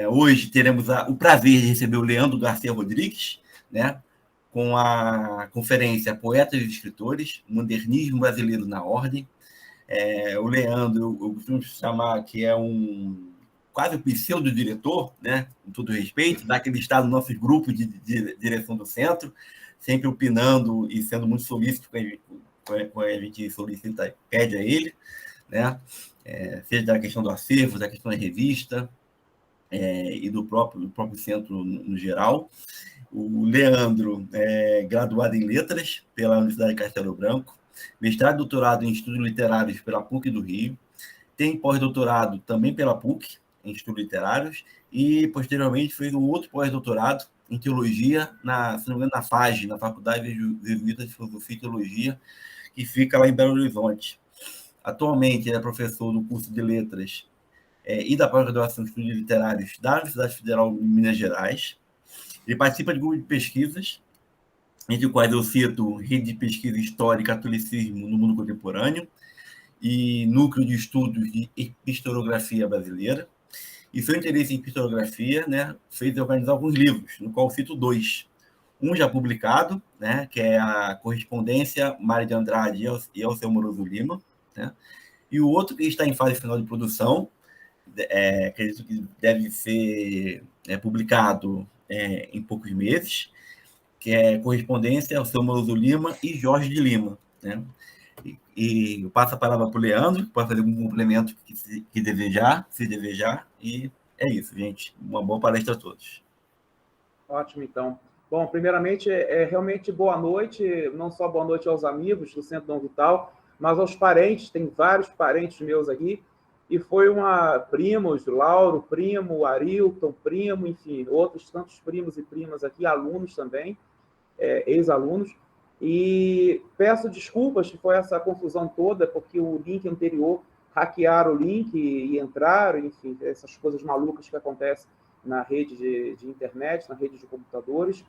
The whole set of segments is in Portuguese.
Hoje teremos o prazer de receber o Leandro Garcia Rodrigues, né, com a conferência Poetas e Escritores, Modernismo Brasileiro na Ordem. O Leandro, eu costumo chamar que é quase um pseudo-diretor, né, com todo respeito, daquele estado do nosso grupo de direção do centro, sempre opinando e sendo muito solícito quando a gente solicita, pede a ele, né, seja da questão do acervo, da questão da revista, e do próprio centro no geral. O Leandro é graduado em Letras pela Universidade de Castelo Branco, mestrado e doutorado em Estudos Literários pela PUC do Rio, tem pós-doutorado também pela PUC, em Estudos Literários, e posteriormente fez um outro pós-doutorado em Teologia, se não me engano, na FAGE, na Faculdade Jesuíta de Filosofia e Teologia, que fica lá em Belo Horizonte. Atualmente é professor do curso de Letras e da pós-graduação de Estudos Literários da Universidade Federal de Minas Gerais. Ele participa de grupos de pesquisas, entre os quais eu cito Rede de Pesquisa História e Catolicismo no Mundo Contemporâneo e Núcleo de Estudos de Historiografia Brasileira. E seu interesse em historiografia, né, fez organizar alguns livros, no qual eu cito 2. Um já publicado, né, que é a Correspondência Mário de Andrade e Alceu Moroso Lima, né, e o outro que está em fase final de produção, acredito que deve ser publicado em poucos meses, que é Correspondência ao Seu Moroso Lima e Jorge de Lima, né? E eu passo a palavra para o Leandro, para fazer algum complemento que desejar, se desejar, e é isso, gente. Uma boa palestra a todos. Ótimo, então. Bom, primeiramente, realmente boa noite, não só boa noite aos amigos do Centro Dom Vital, mas aos parentes, tem vários parentes meus aqui, e foi primos, Lauro, primo, Arilton, primo, enfim, outros tantos primos e primas aqui, alunos também, ex-alunos, e peço desculpas se foi essa confusão toda, porque o link anterior hackearam o link e entraram, enfim, essas coisas malucas que acontecem na rede de internet, na rede de computadores.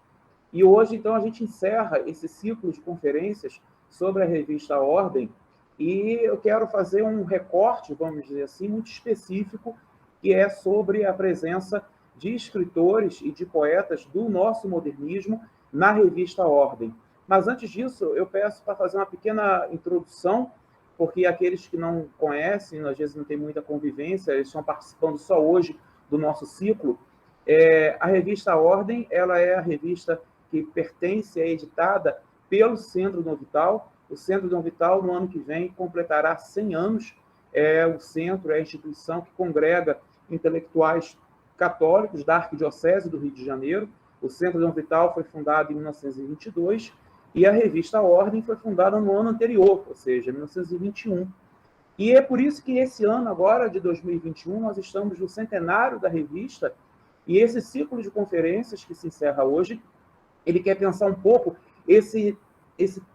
E hoje, então, a gente encerra esse ciclo de conferências sobre a revista Ordem, e eu quero fazer um recorte, vamos dizer assim, muito específico, que é sobre a presença de escritores e de poetas do nosso modernismo na revista Ordem. Mas, antes disso, eu peço para fazer uma pequena introdução, porque aqueles que não conhecem, às vezes não têm muita convivência, eles estão participando só hoje do nosso ciclo. A revista Ordem, ela é a revista que pertence, é editada pelo Centro Dom Vital. O Centro Dom Vital, no ano que vem, completará 100 anos. O centro é a instituição que congrega intelectuais católicos da Arquidiocese do Rio de Janeiro. O Centro Dom Vital foi fundado em 1922 e a revista Ordem foi fundada no ano anterior, ou seja, 1921. E é por isso que esse ano, agora, de 2021, nós estamos no centenário da revista, e esse ciclo de conferências que se encerra hoje, ele quer pensar um pouco esse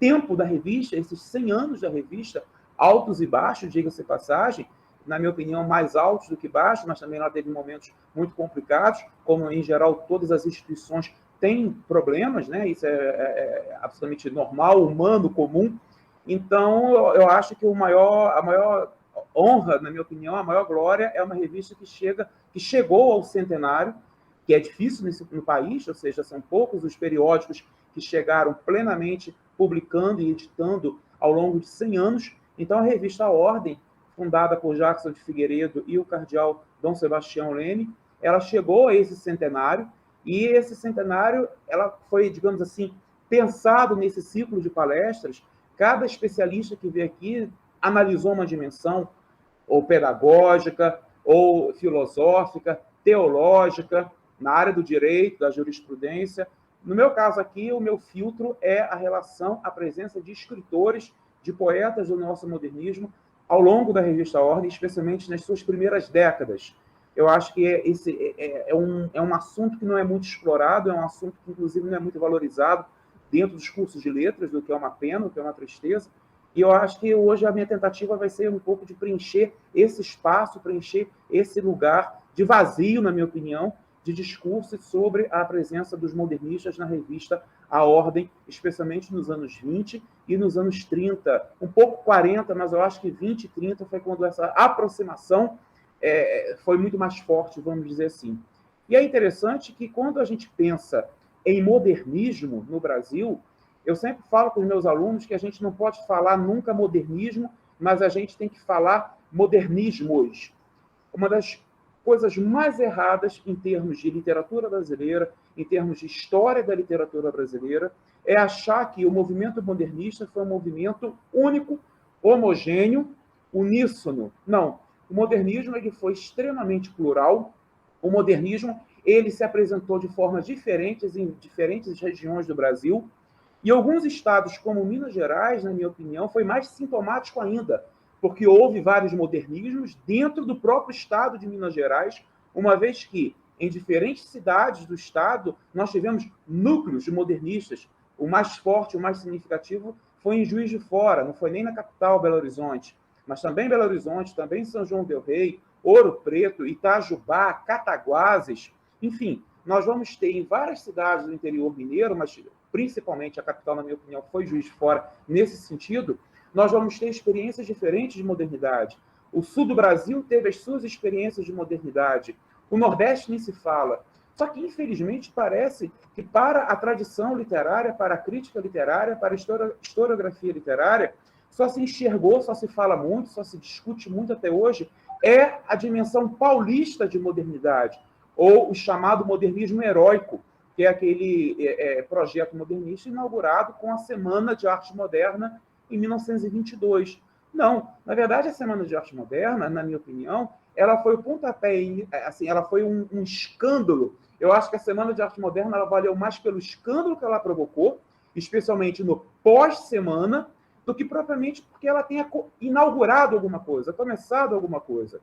tempo da revista, esses 100 anos da revista, altos e baixos, diga-se passagem, na minha opinião, mais altos do que baixos, mas também ela teve momentos muito complicados, como, em geral, todas as instituições têm problemas, né? Isso é absolutamente normal, humano, comum. Então, eu acho que a maior honra, na minha opinião, a maior glória é uma revista que chegou ao centenário, que é difícil no país, ou seja, são poucos os periódicos que chegaram plenamente publicando e editando ao longo de 100 anos. Então, a revista Ordem, fundada por Jackson de Figueiredo e o cardeal Dom Sebastião Leme, ela chegou a esse centenário, e esse centenário ela foi, digamos assim, pensado nesse ciclo de palestras. Cada especialista que veio aqui analisou uma dimensão, ou pedagógica, ou filosófica, teológica, na área do direito, da jurisprudência. No meu caso aqui, o meu filtro é a relação, a presença de escritores, de poetas do nosso modernismo ao longo da revista Ordem, especialmente nas suas primeiras décadas. Eu acho que esse é um assunto que não é muito explorado, é um assunto que, inclusive, não é muito valorizado dentro dos cursos de letras, o que é uma pena, o que é uma tristeza. E eu acho que hoje a minha tentativa vai ser um pouco de preencher esse espaço, preencher esse lugar de vazio, na minha opinião, de discurso sobre a presença dos modernistas na revista A Ordem, especialmente nos anos 20 e nos anos 30, um pouco 40, mas eu acho que 20 e 30 foi quando essa aproximação foi muito mais forte, vamos dizer assim. E é interessante que, quando a gente pensa em modernismo no Brasil, eu sempre falo com os meus alunos que a gente não pode falar nunca modernismo, mas a gente tem que falar modernismos. Uma das coisas mais erradas em termos de literatura brasileira, em termos de história da literatura brasileira, é achar que o movimento modernista foi um movimento único, homogêneo, uníssono. Não. O modernismo ele foi extremamente plural. O modernismo ele se apresentou de formas diferentes em diferentes regiões do Brasil. E alguns estados, como Minas Gerais, na minha opinião, foi mais sintomático ainda, porque houve vários modernismos dentro do próprio estado de Minas Gerais, uma vez que, em diferentes cidades do estado, nós tivemos núcleos de modernistas. O mais forte, o mais significativo, foi em Juiz de Fora, não foi nem na capital, Belo Horizonte, mas também Belo Horizonte, também São João del Rei, Ouro Preto, Itajubá, Cataguases, enfim, nós vamos ter em várias cidades do interior mineiro, mas principalmente a capital, na minha opinião, foi Juiz de Fora nesse sentido, nós vamos ter experiências diferentes de modernidade. O sul do Brasil teve as suas experiências de modernidade. O Nordeste nem se fala. Só que, infelizmente, parece que para a tradição literária, para a crítica literária, para a historiografia literária, só se enxergou, só se fala muito, só se discute muito até hoje, é a dimensão paulista de modernidade, ou o chamado modernismo heróico, que é aquele projeto modernista inaugurado com a Semana de Arte Moderna em 1922. Não, na verdade, a Semana de Arte Moderna, na minha opinião, ela foi o pontapé, assim, ela foi um escândalo. Eu acho que a Semana de Arte Moderna ela valeu mais pelo escândalo que ela provocou, especialmente no pós-semana, do que propriamente porque ela tenha inaugurado alguma coisa, começado alguma coisa.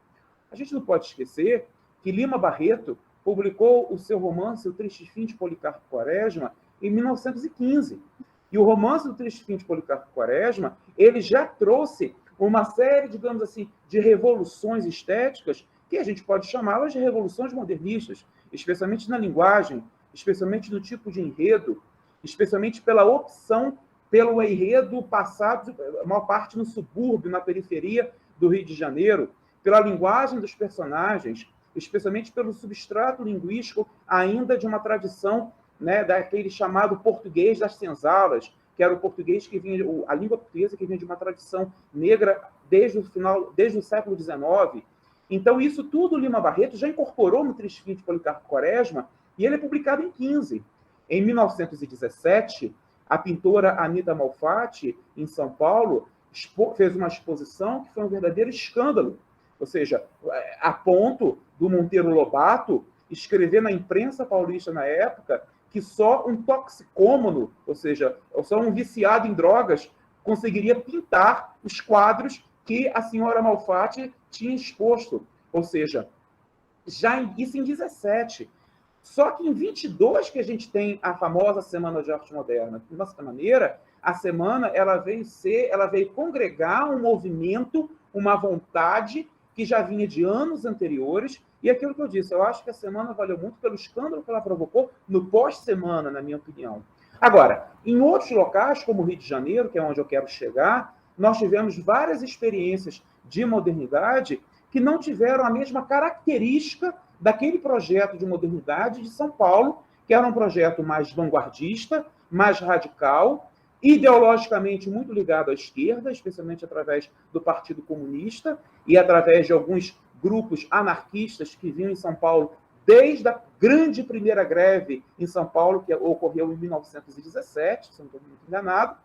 A gente não pode esquecer que Lima Barreto publicou o seu romance O Triste Fim de Policarpo Quaresma em 1915. E o romance do Triste Fim de Policarpo Quaresma, ele já trouxe uma série, digamos assim, de revoluções estéticas que a gente pode chamá-las de revoluções modernistas, especialmente na linguagem, especialmente no tipo de enredo, especialmente pela opção pelo enredo passado, a maior parte no subúrbio, na periferia do Rio de Janeiro, pela linguagem dos personagens, especialmente pelo substrato linguístico ainda de uma tradição, né, daquele chamado português das senzalas, que era o português que vinha, a língua portuguesa que vinha de uma tradição negra desde o século XIX. Então, isso tudo Lima Barreto já incorporou no Triste Fim de Policarpo Quaresma, e ele é publicado em 15. Em 1917, a pintora Anita Malfatti, em São Paulo, fez uma exposição que foi um verdadeiro escândalo. Ou seja, a ponto do Monteiro Lobato escrever na imprensa paulista na época que só um toxicômano, ou seja, só um viciado em drogas, conseguiria pintar os quadros que a senhora Malfatti tinha exposto. Ou seja, isso em 17. Só que em 22 que a gente tem a famosa Semana de Arte Moderna. De uma certa maneira, a semana ela veio congregar um movimento, uma vontade que já vinha de anos anteriores. E aquilo que eu disse, eu acho que a semana valeu muito pelo escândalo que ela provocou no pós-semana, na minha opinião. Agora, em outros locais, como o Rio de Janeiro, que é onde eu quero chegar, nós tivemos várias experiências de modernidade que não tiveram a mesma característica daquele projeto de modernidade de São Paulo, que era um projeto mais vanguardista, mais radical, ideologicamente muito ligado à esquerda, especialmente através do Partido Comunista e através de alguns grupos anarquistas que vinham em São Paulo desde a grande primeira greve em São Paulo, que ocorreu em 1917, se não estou muito enganado.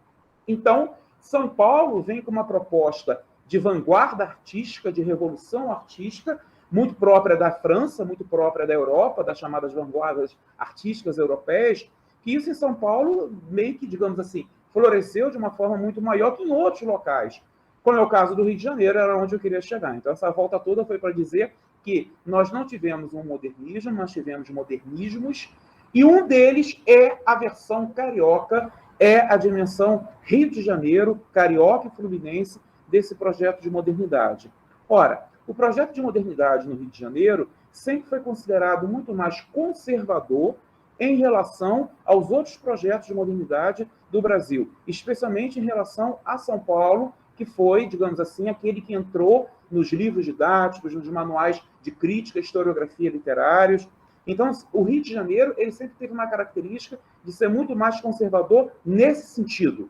Então, São Paulo vem com uma proposta de vanguarda artística, de revolução artística, muito própria da França, muito própria da Europa, das chamadas vanguardas artísticas europeias, que isso em São Paulo meio que, digamos assim, floresceu de uma forma muito maior que em outros locais. Como é o caso do Rio de Janeiro, era onde eu queria chegar. Então, essa volta toda foi para dizer que nós não tivemos um modernismo, nós tivemos modernismos, e um deles é a versão carioca, é a dimensão Rio de Janeiro, carioca e fluminense, desse projeto de modernidade. Ora, o projeto de modernidade no Rio de Janeiro sempre foi considerado muito mais conservador em relação aos outros projetos de modernidade do Brasil, especialmente em relação a São Paulo, que foi, digamos assim, aquele que entrou nos livros didáticos, nos manuais de crítica e historiografia literários. Então, o Rio de Janeiro ele sempre teve uma característica de ser muito mais conservador nesse sentido.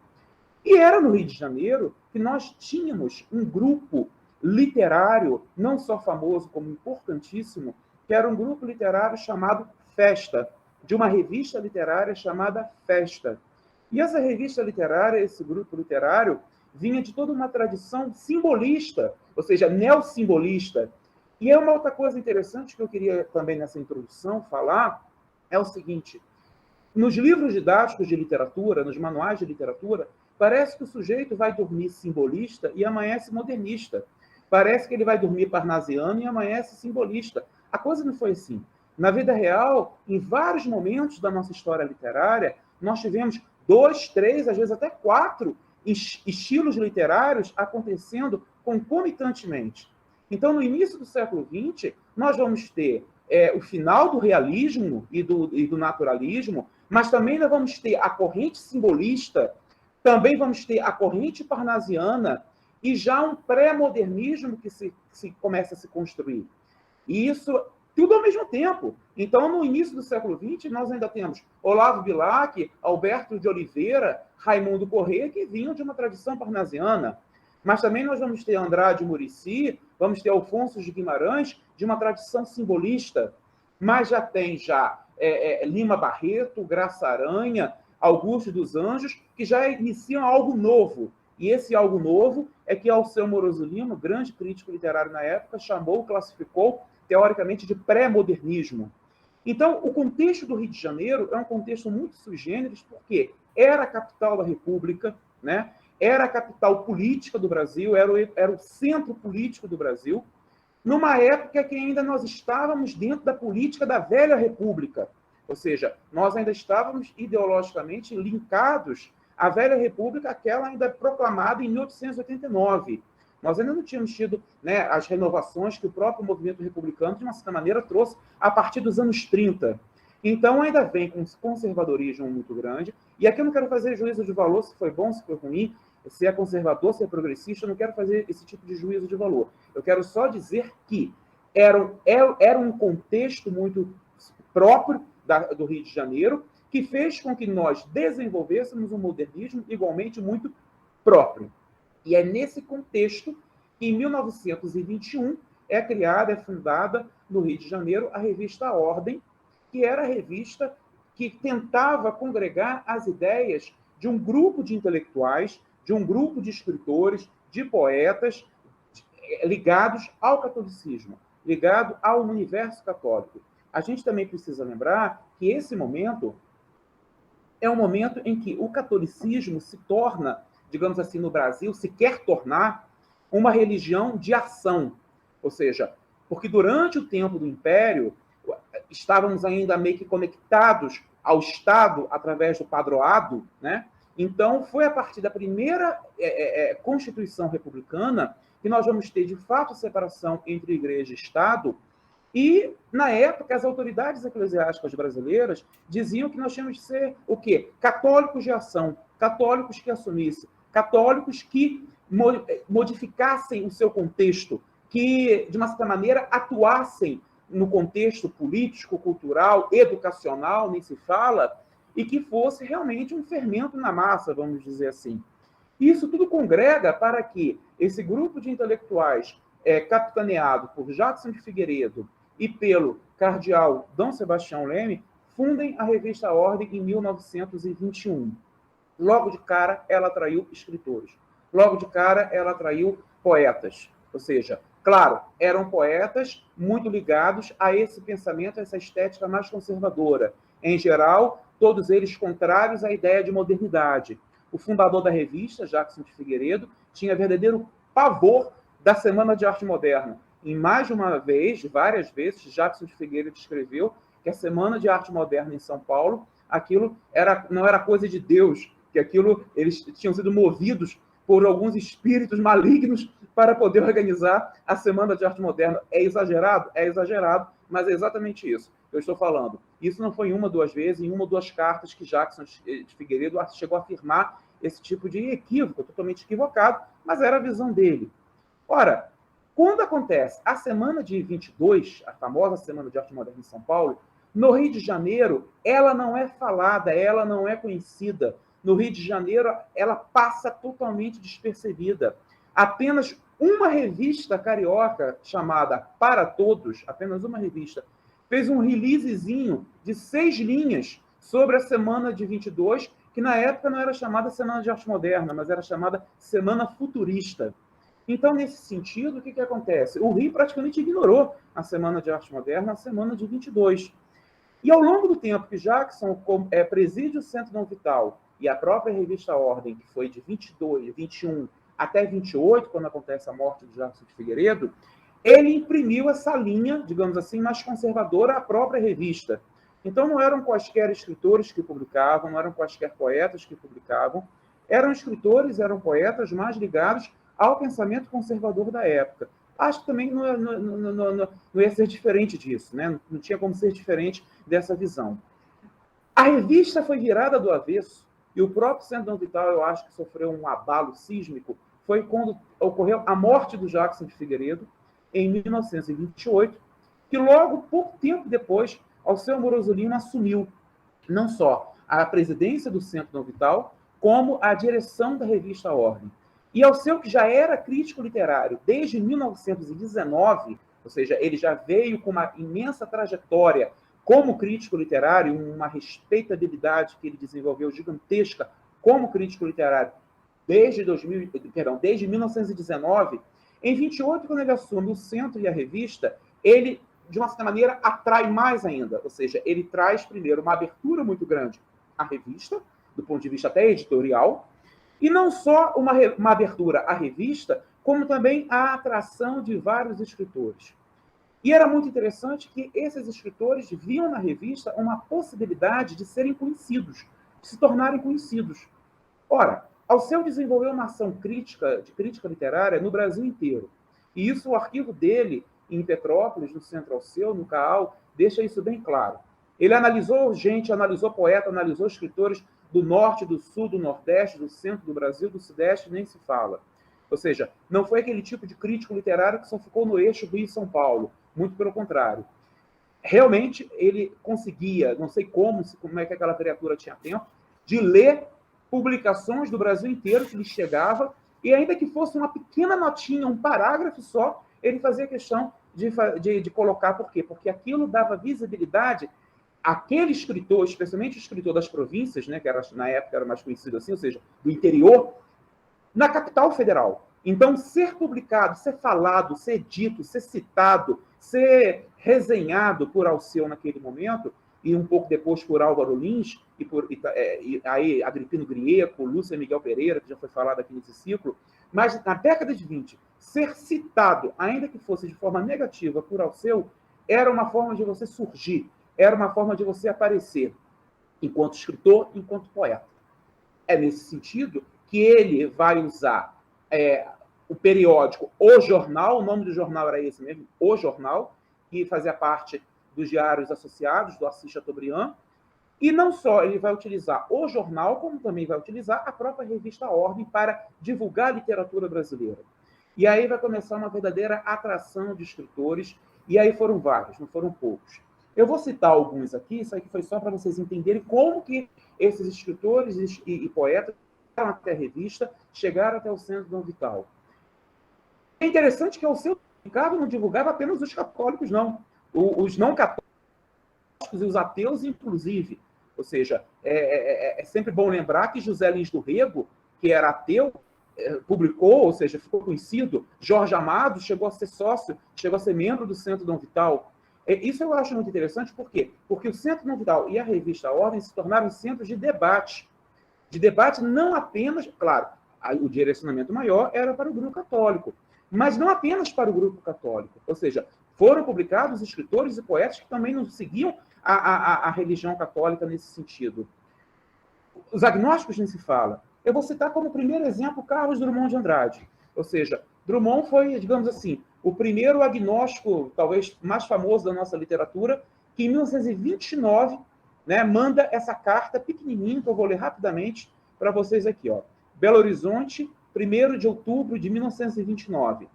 E era no Rio de Janeiro que nós tínhamos um grupo literário, não só famoso, como importantíssimo, que era um grupo literário chamado Festa, de uma revista literária chamada Festa. E essa revista literária, esse grupo literário, vinha de toda uma tradição simbolista, ou seja, neossimbolista. E é uma outra coisa interessante que eu queria também nessa introdução falar, é o seguinte: nos livros didáticos de literatura, nos manuais de literatura, parece que o sujeito vai dormir simbolista e amanhece modernista. Parece que ele vai dormir parnasiano e amanhece simbolista. A coisa não foi assim. Na vida real, em vários momentos da nossa história literária, nós tivemos 2, 3, às vezes até 4 estilos literários acontecendo concomitantemente. Então, no início do século XX, nós vamos ter o final do realismo e do naturalismo, mas também nós vamos ter a corrente simbolista, também vamos ter a corrente parnasiana e já um pré-modernismo que se começa a se construir. E isso tudo ao mesmo tempo. Então, no início do século XX, nós ainda temos Olavo Bilac, Alberto de Oliveira, Raimundo Corrêa, que vinham de uma tradição parnasiana. Mas também nós vamos ter Andrade Muricy, vamos ter Alfonso de Guimarães, de uma tradição simbolista. Mas já tem Lima Barreto, Graça Aranha, Augusto dos Anjos, que já iniciam algo novo. E esse algo novo é que Alceu Moroso Lima, grande crítico literário na época, classificou, teoricamente, de pré-modernismo. Então, o contexto do Rio de Janeiro é um contexto muito sui generis, porque era a capital da República, né? Era a capital política do Brasil, era o centro político do Brasil, numa época que ainda nós estávamos dentro da política da velha República. Ou seja, nós ainda estávamos ideologicamente linkados à velha República, aquela ainda proclamada em 1889. Nós ainda não tínhamos tido, né, as renovações que o próprio movimento republicano, de uma certa maneira, trouxe a partir dos anos 30. Então, ainda vem com um conservadorismo muito grande. E aqui eu não quero fazer juízo de valor se foi bom, se foi ruim, se é conservador, se é progressista. Eu não quero fazer esse tipo de juízo de valor. Eu quero só dizer que era um contexto muito próprio do Rio de Janeiro, que fez com que nós desenvolvêssemos um modernismo igualmente muito próprio. E é nesse contexto que, em 1921, é fundada no Rio de Janeiro a revista Ordem, que era a revista que tentava congregar as ideias de um grupo de intelectuais, de um grupo de escritores, de poetas, ligados ao catolicismo, ligado ao universo católico. A gente também precisa lembrar que esse momento é um momento em que o catolicismo se torna, digamos assim, no Brasil, se quer tornar uma religião de ação. Ou seja, porque durante o tempo do Império, estávamos ainda meio que conectados ao Estado através do padroado, né? Então, foi a partir da primeira Constituição Republicana que nós vamos ter, de fato, separação entre Igreja e Estado. E, na época, as autoridades eclesiásticas brasileiras diziam que nós tínhamos de ser o quê? Católicos de ação, católicos que assumissem, católicos que modificassem o seu contexto, que, de uma certa maneira, atuassem no contexto político, cultural, educacional, nem se fala, e que fosse realmente um fermento na massa, vamos dizer assim. Isso tudo congrega para que esse grupo de intelectuais, capitaneado por Jackson de Figueiredo e pelo cardeal Dom Sebastião Leme, fundem a revista Ordem em 1921. Logo de cara, ela atraiu escritores. Logo de cara, ela atraiu poetas. Ou seja, claro, eram poetas muito ligados a esse pensamento, a essa estética mais conservadora. Em geral, todos eles contrários à ideia de modernidade. O fundador da revista, Jackson de Figueiredo, tinha verdadeiro pavor da Semana de Arte Moderna. Em mais de uma vez, várias vezes, Jackson de Figueiredo escreveu que a Semana de Arte Moderna em São Paulo, aquilo não era coisa de Deus, que aquilo eles tinham sido movidos por alguns espíritos malignos para poder organizar a Semana de Arte Moderna. É exagerado? É exagerado, mas é exatamente isso que eu estou falando. Isso não foi uma, duas vezes, em uma ou duas cartas que Jackson de Figueiredo chegou a afirmar esse tipo de equívoco, totalmente equivocado, mas era a visão dele. Ora, quando acontece a Semana de 22, a famosa Semana de Arte Moderna em São Paulo, no Rio de Janeiro, ela não é falada, ela não é conhecida. No Rio de Janeiro, ela passa totalmente despercebida. Apenas uma revista carioca chamada Para Todos, apenas uma revista, fez um releasezinho de 6 linhas sobre a Semana de 22, que na época não era chamada Semana de Arte Moderna, mas era chamada Semana Futurista. Então, nesse sentido, o que acontece? O Rio praticamente ignorou a Semana de Arte Moderna, a Semana de 22. E ao longo do tempo que Jackson preside o Centro Dom Vital e a própria revista Ordem, que foi de 22, 21 até 28, quando acontece a morte de Jackson de Figueiredo, ele imprimiu essa linha, digamos assim, mais conservadora à própria revista. Então, não eram quaisquer escritores que publicavam, não eram quaisquer poetas que publicavam, eram escritores, eram poetas mais ligados ao pensamento conservador da época. Acho que também não ia ser diferente disso, né? Não tinha como ser diferente dessa visão. A revista foi virada do avesso, e o próprio Centro Dom Vital, eu acho que sofreu um abalo sísmico, foi quando ocorreu a morte do Jackson de Figueiredo, em 1928, que logo, pouco tempo depois, Alceu Amoroso Lima assumiu não só a presidência do Centro Dom Vital, como a direção da revista Ordem. E Alceu, que já era crítico literário desde 1919, ou seja, ele já veio com uma imensa trajetória como crítico literário, uma respeitabilidade que ele desenvolveu gigantesca como crítico literário desde 1919, em 28, quando ele assume o Centro e a revista, ele, de uma certa maneira, atrai mais ainda. Ou seja, ele traz, primeiro, uma abertura muito grande à revista, do ponto de vista até editorial, e não só uma abertura à revista, como também a atração de vários escritores. E era muito interessante que esses escritores viam na revista uma possibilidade de serem conhecidos, de se tornarem conhecidos. Ora, Alceu desenvolveu uma ação crítica, de crítica literária, no Brasil inteiro. E isso, o arquivo dele, em Petrópolis, no Centro Alceu, no CAAL, deixa isso bem claro. Ele analisou gente, analisou poeta, analisou escritores do norte, do sul, do nordeste, do centro do Brasil, do sudeste, nem se fala. Ou seja, não foi aquele tipo de crítico literário que só ficou no eixo Rio e São Paulo. Muito pelo contrário. Realmente, ele conseguia, não sei como é que aquela criatura tinha tempo, de ler publicações do Brasil inteiro que lhe chegava, e ainda que fosse uma pequena notinha, um parágrafo só, ele fazia questão de colocar. Por quê? Porque aquilo dava visibilidade àquele escritor, especialmente o escritor das províncias, né, que na época era mais conhecido assim, ou seja, do interior, na capital federal. Então, ser publicado, ser falado, ser dito, ser citado, ser resenhado por Alceu naquele momento, e um pouco depois por Álvaro Lins, e aí Agripino Grieco, Lúcia Miguel Pereira, que já foi falado aqui nesse ciclo, mas na década de 20, ser citado, ainda que fosse de forma negativa por Alceu, era uma forma de você surgir, era uma forma de você aparecer, enquanto escritor, enquanto poeta. É nesse sentido que ele vai usar o periódico O Jornal, o nome do jornal era esse mesmo, O Jornal, que fazia parte dos diários associados do Assis Chateaubriand, e não só ele vai utilizar o jornal, como também vai utilizar a própria revista Ordem para divulgar a literatura brasileira. E aí vai começar uma verdadeira atração de escritores, e aí foram vários, não foram poucos. Eu vou citar alguns aqui, isso aqui foi só para vocês entenderem como que esses escritores e poetas chegaram até a revista, chegaram até o Centro Dom Vital. É interessante que o seu publicado não divulgava apenas os católicos, não. Os não católicos e os ateus, inclusive. Ou seja, é sempre bom lembrar que José Lins do Rego, que era ateu, publicou, ou seja, ficou conhecido. Jorge Amado chegou a ser sócio, chegou a ser membro do Centro Dom Vital. Isso eu acho muito interessante, por quê? Porque o Centro Dom Vital e a revista Ordem se tornaram centros de debate. De debate não apenas, claro, o direcionamento maior era para o grupo católico, mas não apenas para o grupo católico. Ou seja, foram publicados escritores e poetas que também não seguiam a religião católica nesse sentido. Os agnósticos nem se fala. Eu vou citar como primeiro exemplo Carlos Drummond de Andrade. Ou seja, Drummond foi, digamos assim, o primeiro agnóstico, talvez mais famoso da nossa literatura, que em 1929, né, manda essa carta pequenininha, que eu vou ler rapidamente para vocês aqui. Ó. Belo Horizonte, 1º de outubro de 1929.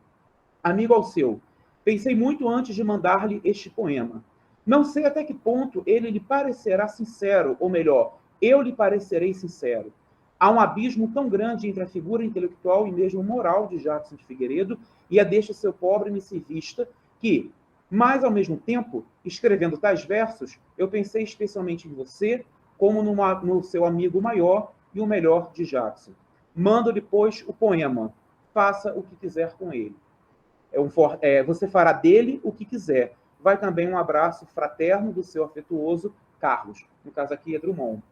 Amigo Alceu, pensei muito antes de mandar-lhe este poema. Não sei até que ponto ele lhe parecerá sincero, ou melhor, eu lhe parecerei sincero. Há um abismo tão grande entre a figura intelectual e mesmo moral de Jackson de Figueiredo e a deste seu pobre missivista que, mas ao mesmo tempo, escrevendo tais versos, eu pensei especialmente em você, como no seu amigo maior e o melhor de Jackson. Mando-lhe, pois, o poema. Faça o que quiser com ele. Você fará dele o que quiser. Vai também um abraço fraterno do seu afetuoso Carlos. No caso aqui é Drummond.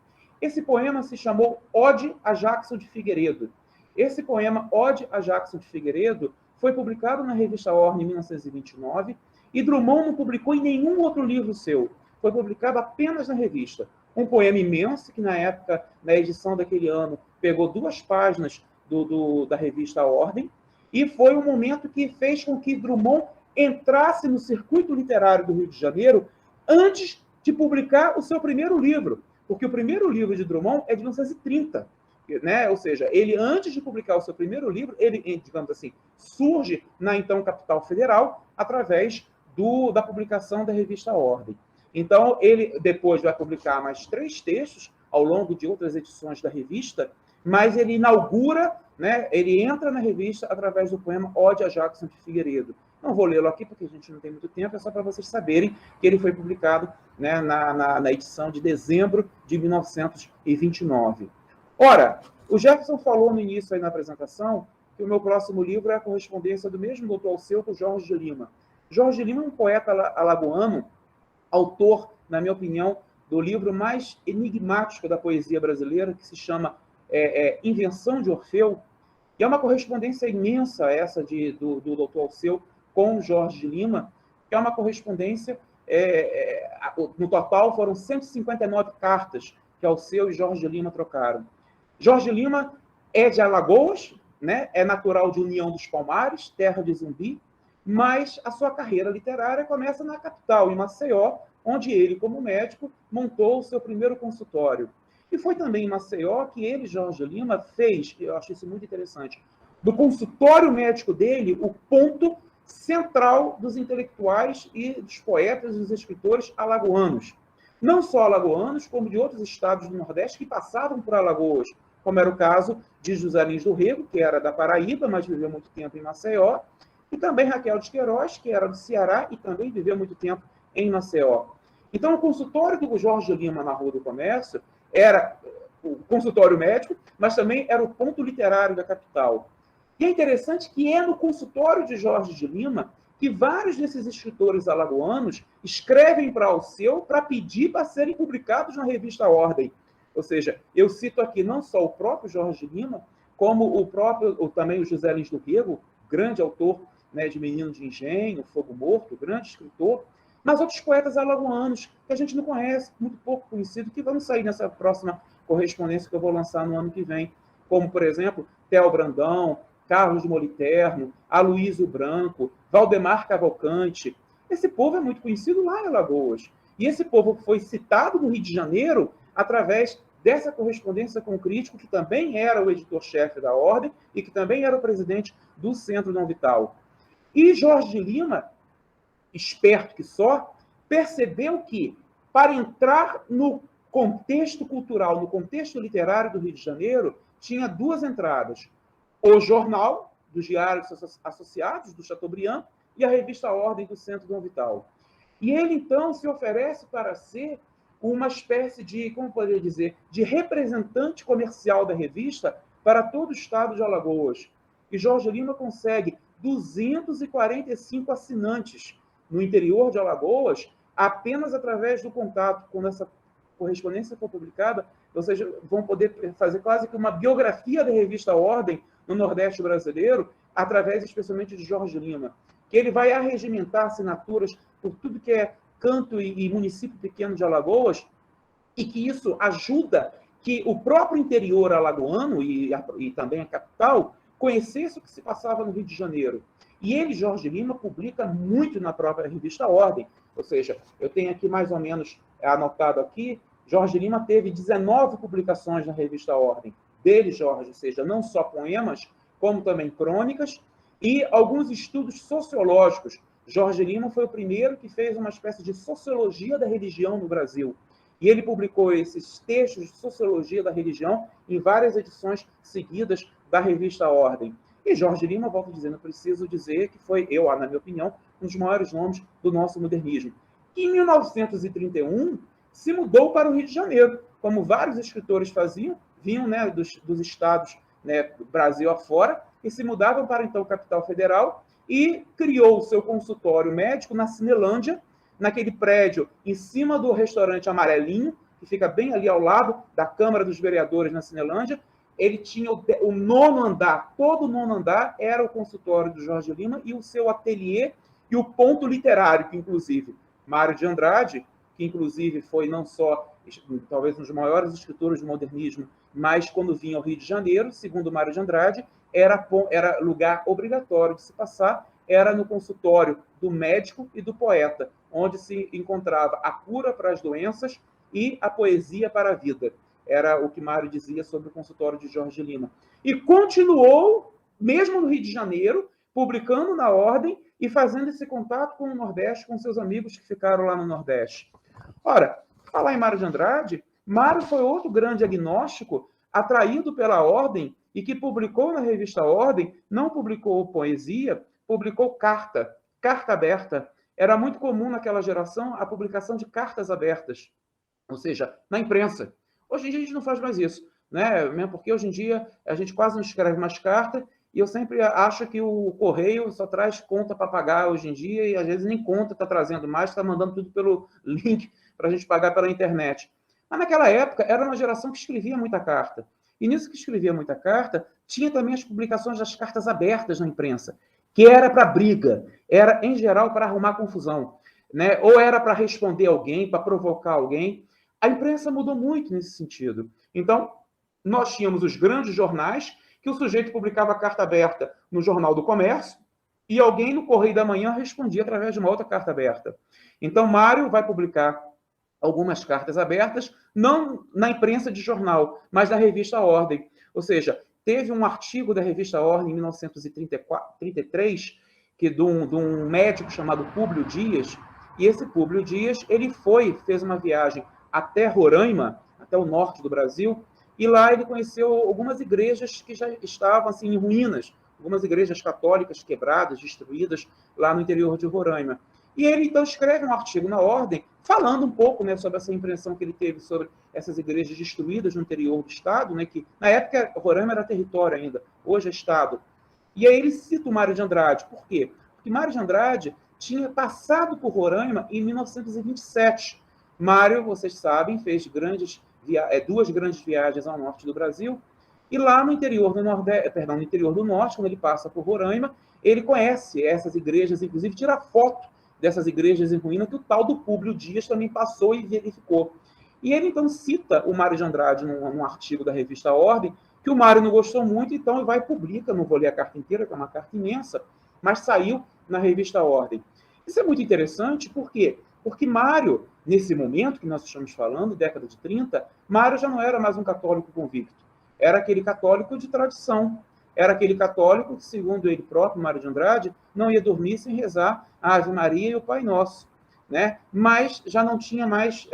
Esse poema se chamou Ode a Jackson de Figueiredo. Esse poema, Ode a Jackson de Figueiredo, foi publicado na revista Orne em 1929 e Drummond não publicou em nenhum outro livro seu. Foi publicado apenas na revista. Um poema imenso que, na época, na edição daquele ano, pegou 2 páginas da revista Ordem, e foi um momento que fez com que Drummond entrasse no circuito literário do Rio de Janeiro antes de publicar o seu primeiro livro, porque o primeiro livro de Drummond é de 1930, né? Ou seja, ele, antes de publicar o seu primeiro livro, ele, digamos assim, surge na então capital federal através da publicação da revista Ordem. Então, ele depois vai publicar mais 3 textos ao longo de outras edições da revista, mas ele inaugura, né, ele entra na revista através do poema Ode a Jackson de Figueiredo. Não vou lê-lo aqui, porque a gente não tem muito tempo, é só para vocês saberem que ele foi publicado, né, na edição de dezembro de 1929. Ora, o Jefferson falou no início aí na apresentação que o meu próximo livro é a correspondência do mesmo doutor Alceu com Jorge de Lima. Jorge de Lima é um poeta alagoano, autor, na minha opinião, do livro mais enigmático da poesia brasileira, que se chama Invenção de Orfeu, e é uma correspondência imensa essa do doutor Alceu com Jorge de Lima, que é uma correspondência, no total foram 159 cartas que Alceu e Jorge de Lima trocaram. Jorge de Lima é de Alagoas, né? É natural de União dos Palmares, terra de Zumbi, mas a sua carreira literária começa na capital, em Maceió, onde ele, como médico, montou o seu primeiro consultório. E foi também em Maceió que ele, Jorge de Lima, fez, eu acho isso muito interessante, do consultório médico dele o ponto central dos intelectuais e dos poetas e dos escritores alagoanos. Não só alagoanos, como de outros estados do Nordeste que passavam por Alagoas, como era o caso de José Lins do Rego, que era da Paraíba, mas viveu muito tempo em Maceió, e também Raquel de Queiroz, que era do Ceará e também viveu muito tempo em Maceió. Então, o consultório do Jorge de Lima na Rua do Comércio era o consultório médico, mas também era o ponto literário da capital. E é interessante que é no consultório de Jorge de Lima que vários desses escritores alagoanos escrevem para Alceu para pedir para serem publicados na revista Ordem. Ou seja, eu cito aqui não só o próprio Jorge de Lima, como também o José Lins do Rego, grande autor, né, de Menino de Engenho, Fogo Morto, grande escritor, mas outros poetas alagoanos que a gente não conhece, muito pouco conhecido, que vão sair nessa próxima correspondência que eu vou lançar no ano que vem, como, por exemplo, Theo Brandão, Carlos de Moliterno, Aloísio Branco, Valdemar Cavalcante. Esse povo é muito conhecido lá em Alagoas. E esse povo foi citado no Rio de Janeiro através dessa correspondência com o crítico, que também era o editor-chefe da Ordem e que também era o presidente do Centro Dom Vital. E Jorge de Lima, esperto que só, percebeu que, para entrar no contexto cultural, no contexto literário do Rio de Janeiro, tinha 2 entradas. O jornal dos Diários Associados, do Chateaubriand, e a revista Ordem do Centro Dom Vital. E ele, então, se oferece para ser uma espécie de, como poderia dizer, de representante comercial da revista para todo o estado de Alagoas. E Jorge Lima consegue 245 assinantes no interior de Alagoas, apenas através do contato. Quando essa correspondência for publicada, ou seja, vão poder fazer quase que uma biografia da revista Ordem no Nordeste brasileiro, através especialmente de Jorge Lima, que ele vai arregimentar assinaturas por tudo que é canto e município pequeno de Alagoas, e que isso ajuda que o próprio interior alagoano e também a capital conhecesse o que se passava no Rio de Janeiro. E ele, Jorge Lima, publica muito na própria revista Ordem. Ou seja, eu tenho aqui mais ou menos anotado aqui, Jorge Lima teve 19 publicações na revista Ordem, dele, Jorge, ou seja, não só poemas, como também crônicas, e alguns estudos sociológicos. Jorge Lima foi o primeiro que fez uma espécie de sociologia da religião no Brasil. E ele publicou esses textos de sociologia da religião em várias edições seguidas da revista Ordem. E Jorge Lima, volto dizendo, preciso dizer que foi, na minha opinião, um dos maiores nomes do nosso modernismo. E em 1931, se mudou para o Rio de Janeiro, como vários escritores faziam, vinham, né, dos estados, né, do Brasil afora, e se mudavam para, então, a capital federal, e criou o seu consultório médico na Cinelândia, naquele prédio em cima do restaurante Amarelinho, que fica bem ali ao lado da Câmara dos Vereadores na Cinelândia. Ele tinha o nono andar, todo o nono andar era o consultório do Jorge Lima e o seu ateliê e o ponto literário, que inclusive Mário de Andrade, que inclusive foi não só, talvez um dos maiores escritores do modernismo, mas quando vinha ao Rio de Janeiro, segundo Mário de Andrade, era lugar obrigatório de se passar, era no consultório do médico e do poeta, onde se encontrava a cura para as doenças e a poesia para a vida. Era o que Mário dizia sobre o consultório de Jorge Lima. E continuou, mesmo no Rio de Janeiro, publicando na Ordem e fazendo esse contato com o Nordeste, com seus amigos que ficaram lá no Nordeste. Ora, falar em Mário de Andrade, Mário foi outro grande agnóstico atraído pela Ordem e que publicou na revista Ordem, não publicou poesia, publicou carta aberta. Era muito comum naquela geração a publicação de cartas abertas, ou seja, na imprensa. Hoje em dia a gente não faz mais isso, né? Mesmo porque hoje em dia a gente quase não escreve mais carta e eu sempre acho que o correio só traz conta para pagar hoje em dia e às vezes nem conta está trazendo mais, está mandando tudo pelo link para a gente pagar pela internet. Mas naquela época era uma geração que escrevia muita carta. E nisso que escrevia muita carta, tinha também as publicações das cartas abertas na imprensa, que era para briga, era, em geral, para arrumar confusão, né? Ou era para responder alguém, para provocar alguém. A imprensa mudou muito nesse sentido. Então, nós tínhamos os grandes jornais, que o sujeito publicava carta aberta no Jornal do Comércio, e alguém no Correio da Manhã respondia através de uma outra carta aberta. Então, Mário vai publicar algumas cartas abertas, não na imprensa de jornal, mas na revista Ordem. Ou seja, teve um artigo da revista Ordem, em 1933, que de um médico chamado Públio Dias, e esse Públio Dias, ele fez uma viagem até Roraima, até o norte do Brasil, e lá ele conheceu algumas igrejas que já estavam assim, em ruínas, algumas igrejas católicas quebradas, destruídas, lá no interior de Roraima. E ele, então, escreve um artigo na Ordem, falando um pouco, né, sobre essa impressão que ele teve sobre essas igrejas destruídas no interior do Estado, né, que na época Roraima era território ainda, hoje é Estado. E aí ele cita o Mário de Andrade. Por quê? Porque Mário de Andrade tinha passado por Roraima em 1927. Mário, vocês sabem, fez duas grandes viagens ao norte do Brasil, e lá no interior do no interior do norte, quando ele passa por Roraima, ele conhece essas igrejas, inclusive tira foto dessas igrejas em ruína, que o tal do Públio Dias também passou e verificou. E ele, então, cita o Mário de Andrade num artigo da revista Ordem, que o Mário não gostou muito, então ele vai e publica, não vou ler a carta inteira, que é uma carta imensa, mas saiu na revista Ordem. Isso é muito interessante, por quê? Porque Mário, nesse momento que nós estamos falando, década de 30, Mário já não era mais um católico convicto. Era aquele católico de tradição. Era aquele católico que, segundo ele próprio, Mário de Andrade, não ia dormir sem rezar a Ave Maria e o Pai Nosso, né? Mas já não tinha mais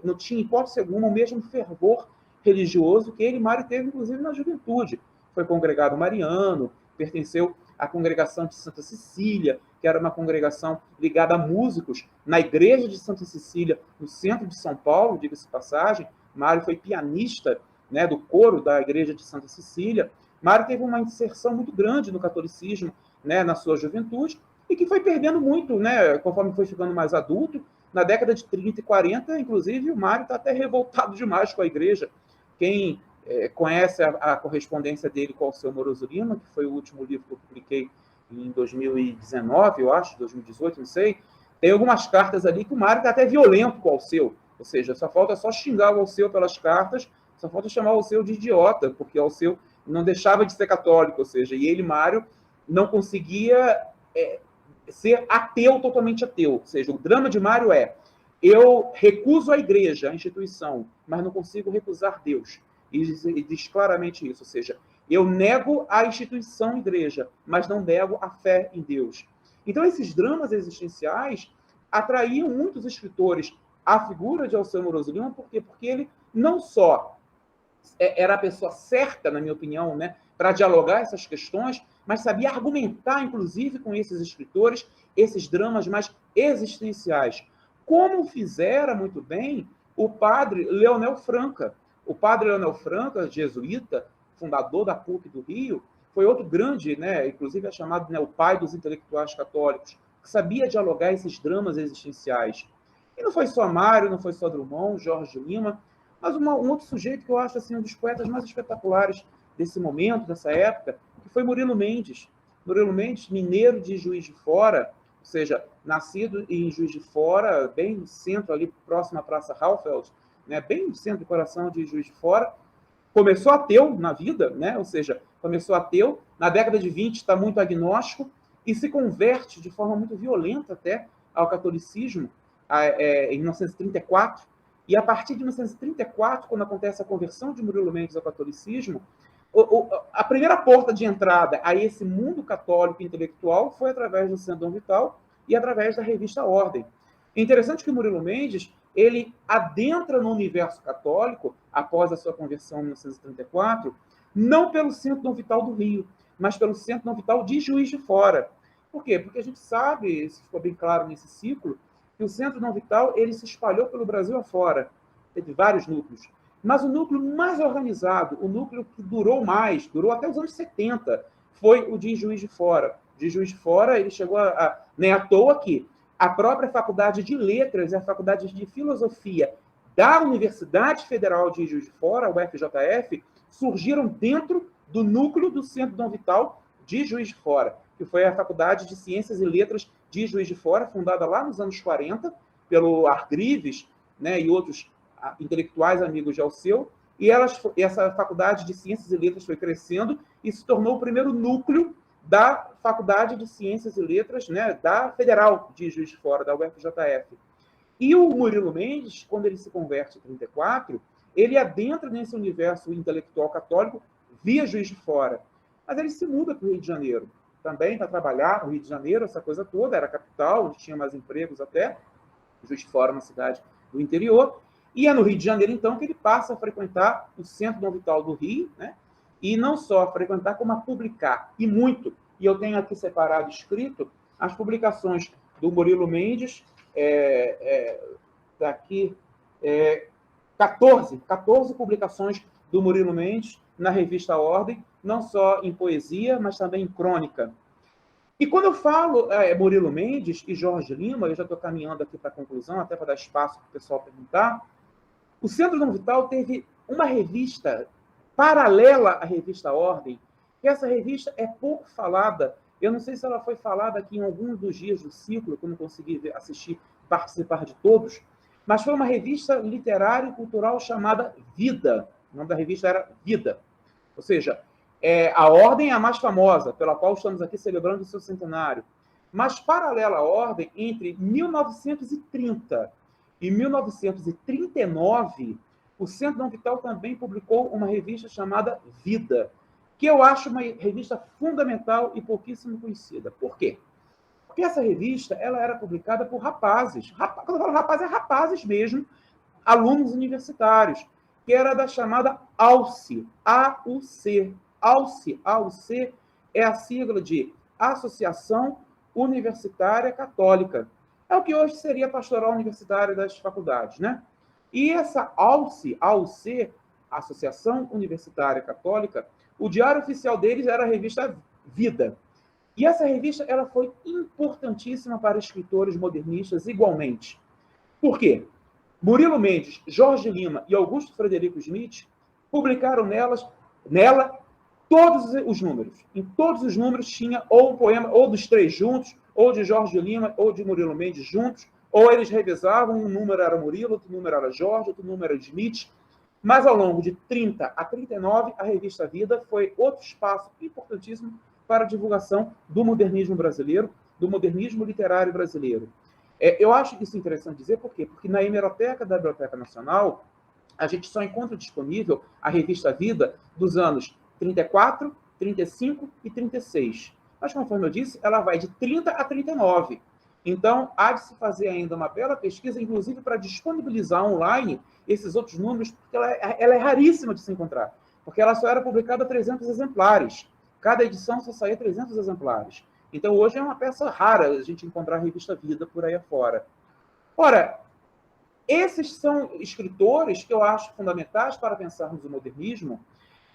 não tinha, hipótese alguma, o mesmo fervor religioso que ele, Mário, teve, inclusive, na juventude. Foi congregado mariano, pertenceu à congregação de Santa Cecília, que era uma congregação ligada a músicos, na igreja de Santa Cecília, no centro de São Paulo, diga-se de passagem. Mário foi pianista, né, do coro da igreja de Santa Cecília. Mário teve uma inserção muito grande no catolicismo, né, na sua juventude, e que foi perdendo muito, né, conforme foi ficando mais adulto. Na década de 30 e 40, inclusive, o Mário está até revoltado demais com a igreja. Quem conhece a correspondência dele com o Alceu Moroso Lima, que foi o último livro que eu publiquei em 2019, eu acho, 2018, não sei, tem algumas cartas ali que o Mário está até violento com o Alceu, ou seja, só falta xingar o Alceu pelas cartas, só falta chamar o Alceu de idiota, porque o Alceu não deixava de ser católico, ou seja, e ele, Mário, não conseguia ser ateu, totalmente ateu. Ou seja, o drama de Mário eu recuso a igreja, a instituição, mas não consigo recusar Deus. e diz claramente isso, ou seja, eu nego a instituição igreja, mas não nego a fé em Deus. Então, esses dramas existenciais atraíam muitos escritores à figura de Alceu Moroso Lima, por quê? Porque ele não só era a pessoa certa, na minha opinião, né, para dialogar essas questões, mas sabia argumentar, inclusive, com esses escritores, esses dramas mais existenciais. Como fizera muito bem o padre Leonel Franca. O padre Leonel Franca, jesuíta, fundador da PUC do Rio, foi outro grande, né, inclusive é chamado, né, o pai dos intelectuais católicos, que sabia dialogar esses dramas existenciais. E não foi só Mário, não foi só Drummond, Jorge Lima, mas um outro sujeito que eu acho assim, um dos poetas mais espetaculares desse momento, dessa época, que foi Murilo Mendes. Murilo Mendes, mineiro de Juiz de Fora, ou seja, nascido em Juiz de Fora, bem no centro, ali próximo à Praça Raufeld, né, bem no centro do coração de Juiz de Fora. Começou ateu na vida, né, ou seja, começou ateu, na década de 20 está muito agnóstico, e se converte de forma muito violenta até ao catolicismo, em 1934, e a partir de 1934, quando acontece a conversão de Murilo Mendes ao catolicismo, a primeira porta de entrada a esse mundo católico intelectual foi através do Centro Dom Vital e através da revista Ordem. É interessante que o Murilo Mendes ele adentra no universo católico, após a sua conversão em 1934, não pelo Centro Dom Vital do Rio, mas pelo Centro Dom Vital de Juiz de Fora. Por quê? Porque a gente sabe, isso ficou bem claro nesse ciclo, que o Centro Dom Vital ele se espalhou pelo Brasil afora. Teve vários núcleos. Mas o núcleo mais organizado, o núcleo que durou mais, durou até os anos 70, foi o de Juiz de Fora. De Juiz de Fora, ele chegou nem à toa que a própria Faculdade de Letras e a Faculdade de Filosofia da Universidade Federal de Juiz de Fora, a UFJF, surgiram dentro do núcleo do Centro Dom Vital de Juiz de Fora, que foi a Faculdade de Ciências e Letras de Juiz de Fora, fundada lá nos anos 40, pelo Argrives, né, e outros intelectuais amigos de Alceu, e essa Faculdade de Ciências e Letras foi crescendo e se tornou o primeiro núcleo da Faculdade de Ciências e Letras, né, da Federal de Juiz de Fora, da UFJF. E o Murilo Mendes, quando ele se converte em 34, ele adentra nesse universo intelectual católico via Juiz de Fora. Mas ele se muda para o Rio de Janeiro, também para trabalhar no Rio de Janeiro, essa coisa toda, era a capital, onde tinha mais empregos até, Juiz de Fora, uma cidade do interior. E é no Rio de Janeiro, então, que ele passa a frequentar o Centro Dom Vital do Rio, né? E não só a frequentar, como a publicar, e muito. E eu tenho aqui separado, escrito, as publicações do Murilo Mendes, daqui, 14 publicações do Murilo Mendes na revista Ordem, não só em poesia, mas também em crônica. E quando eu falo Murilo Mendes e Jorge Lima, eu já estou caminhando aqui para a conclusão, até para dar espaço para o pessoal perguntar, o Centro Dom Vital teve uma revista paralela à revista Ordem, que essa revista é pouco falada. Eu não sei se ela foi falada aqui em alguns dos dias do ciclo, que eu não consegui assistir, participar de todos, mas foi uma revista literária e cultural chamada Vida. O nome da revista era Vida. Ou seja, a Ordem é a mais famosa, pela qual estamos aqui celebrando o seu centenário. Mas, paralela à Ordem, entre 1930 e 1939, o Centro Dom Vital também publicou uma revista chamada Vida, que eu acho uma revista fundamental e pouquíssimo conhecida. Por quê? Porque essa revista ela era publicada por rapazes. Quando eu falo rapazes, é rapazes mesmo, alunos universitários, que era da chamada AUC, A-U-C. AUC, A-U-C é a sigla de Associação Universitária Católica. É o que hoje seria a Pastoral Universitária das Faculdades, né? E essa AUC, A-U-C, Associação Universitária Católica, o diário oficial deles era a revista Vida. E essa revista ela foi importantíssima para escritores modernistas igualmente. Por quê? Murilo Mendes, Jorge Lima e Augusto Frederico Schmidt publicaram nela todos os números. Em todos os números tinha ou um poema, ou dos três juntos, ou de Jorge Lima, ou de Murilo Mendes juntos, ou eles revezavam, um número era Murilo, outro número era Jorge, outro número era Schmidt. Mas ao longo de 30 a 39, a revista Vida foi outro espaço importantíssimo para a divulgação do modernismo brasileiro, do modernismo literário brasileiro. Eu acho isso interessante dizer, por quê? Porque na hemeroteca da Biblioteca Nacional, a gente só encontra disponível a revista Vida dos anos 34, 35 e 36. Mas, conforme eu disse, ela vai de 30 a 39. Então, há de se fazer ainda uma bela pesquisa, inclusive para disponibilizar online esses outros números, porque ela é raríssima de se encontrar, porque ela só era publicada 300 exemplares. Cada edição só saía 300 exemplares. Então, hoje é uma peça rara a gente encontrar a revista Vida por aí afora. Ora, esses são escritores que eu acho fundamentais para pensarmos o modernismo,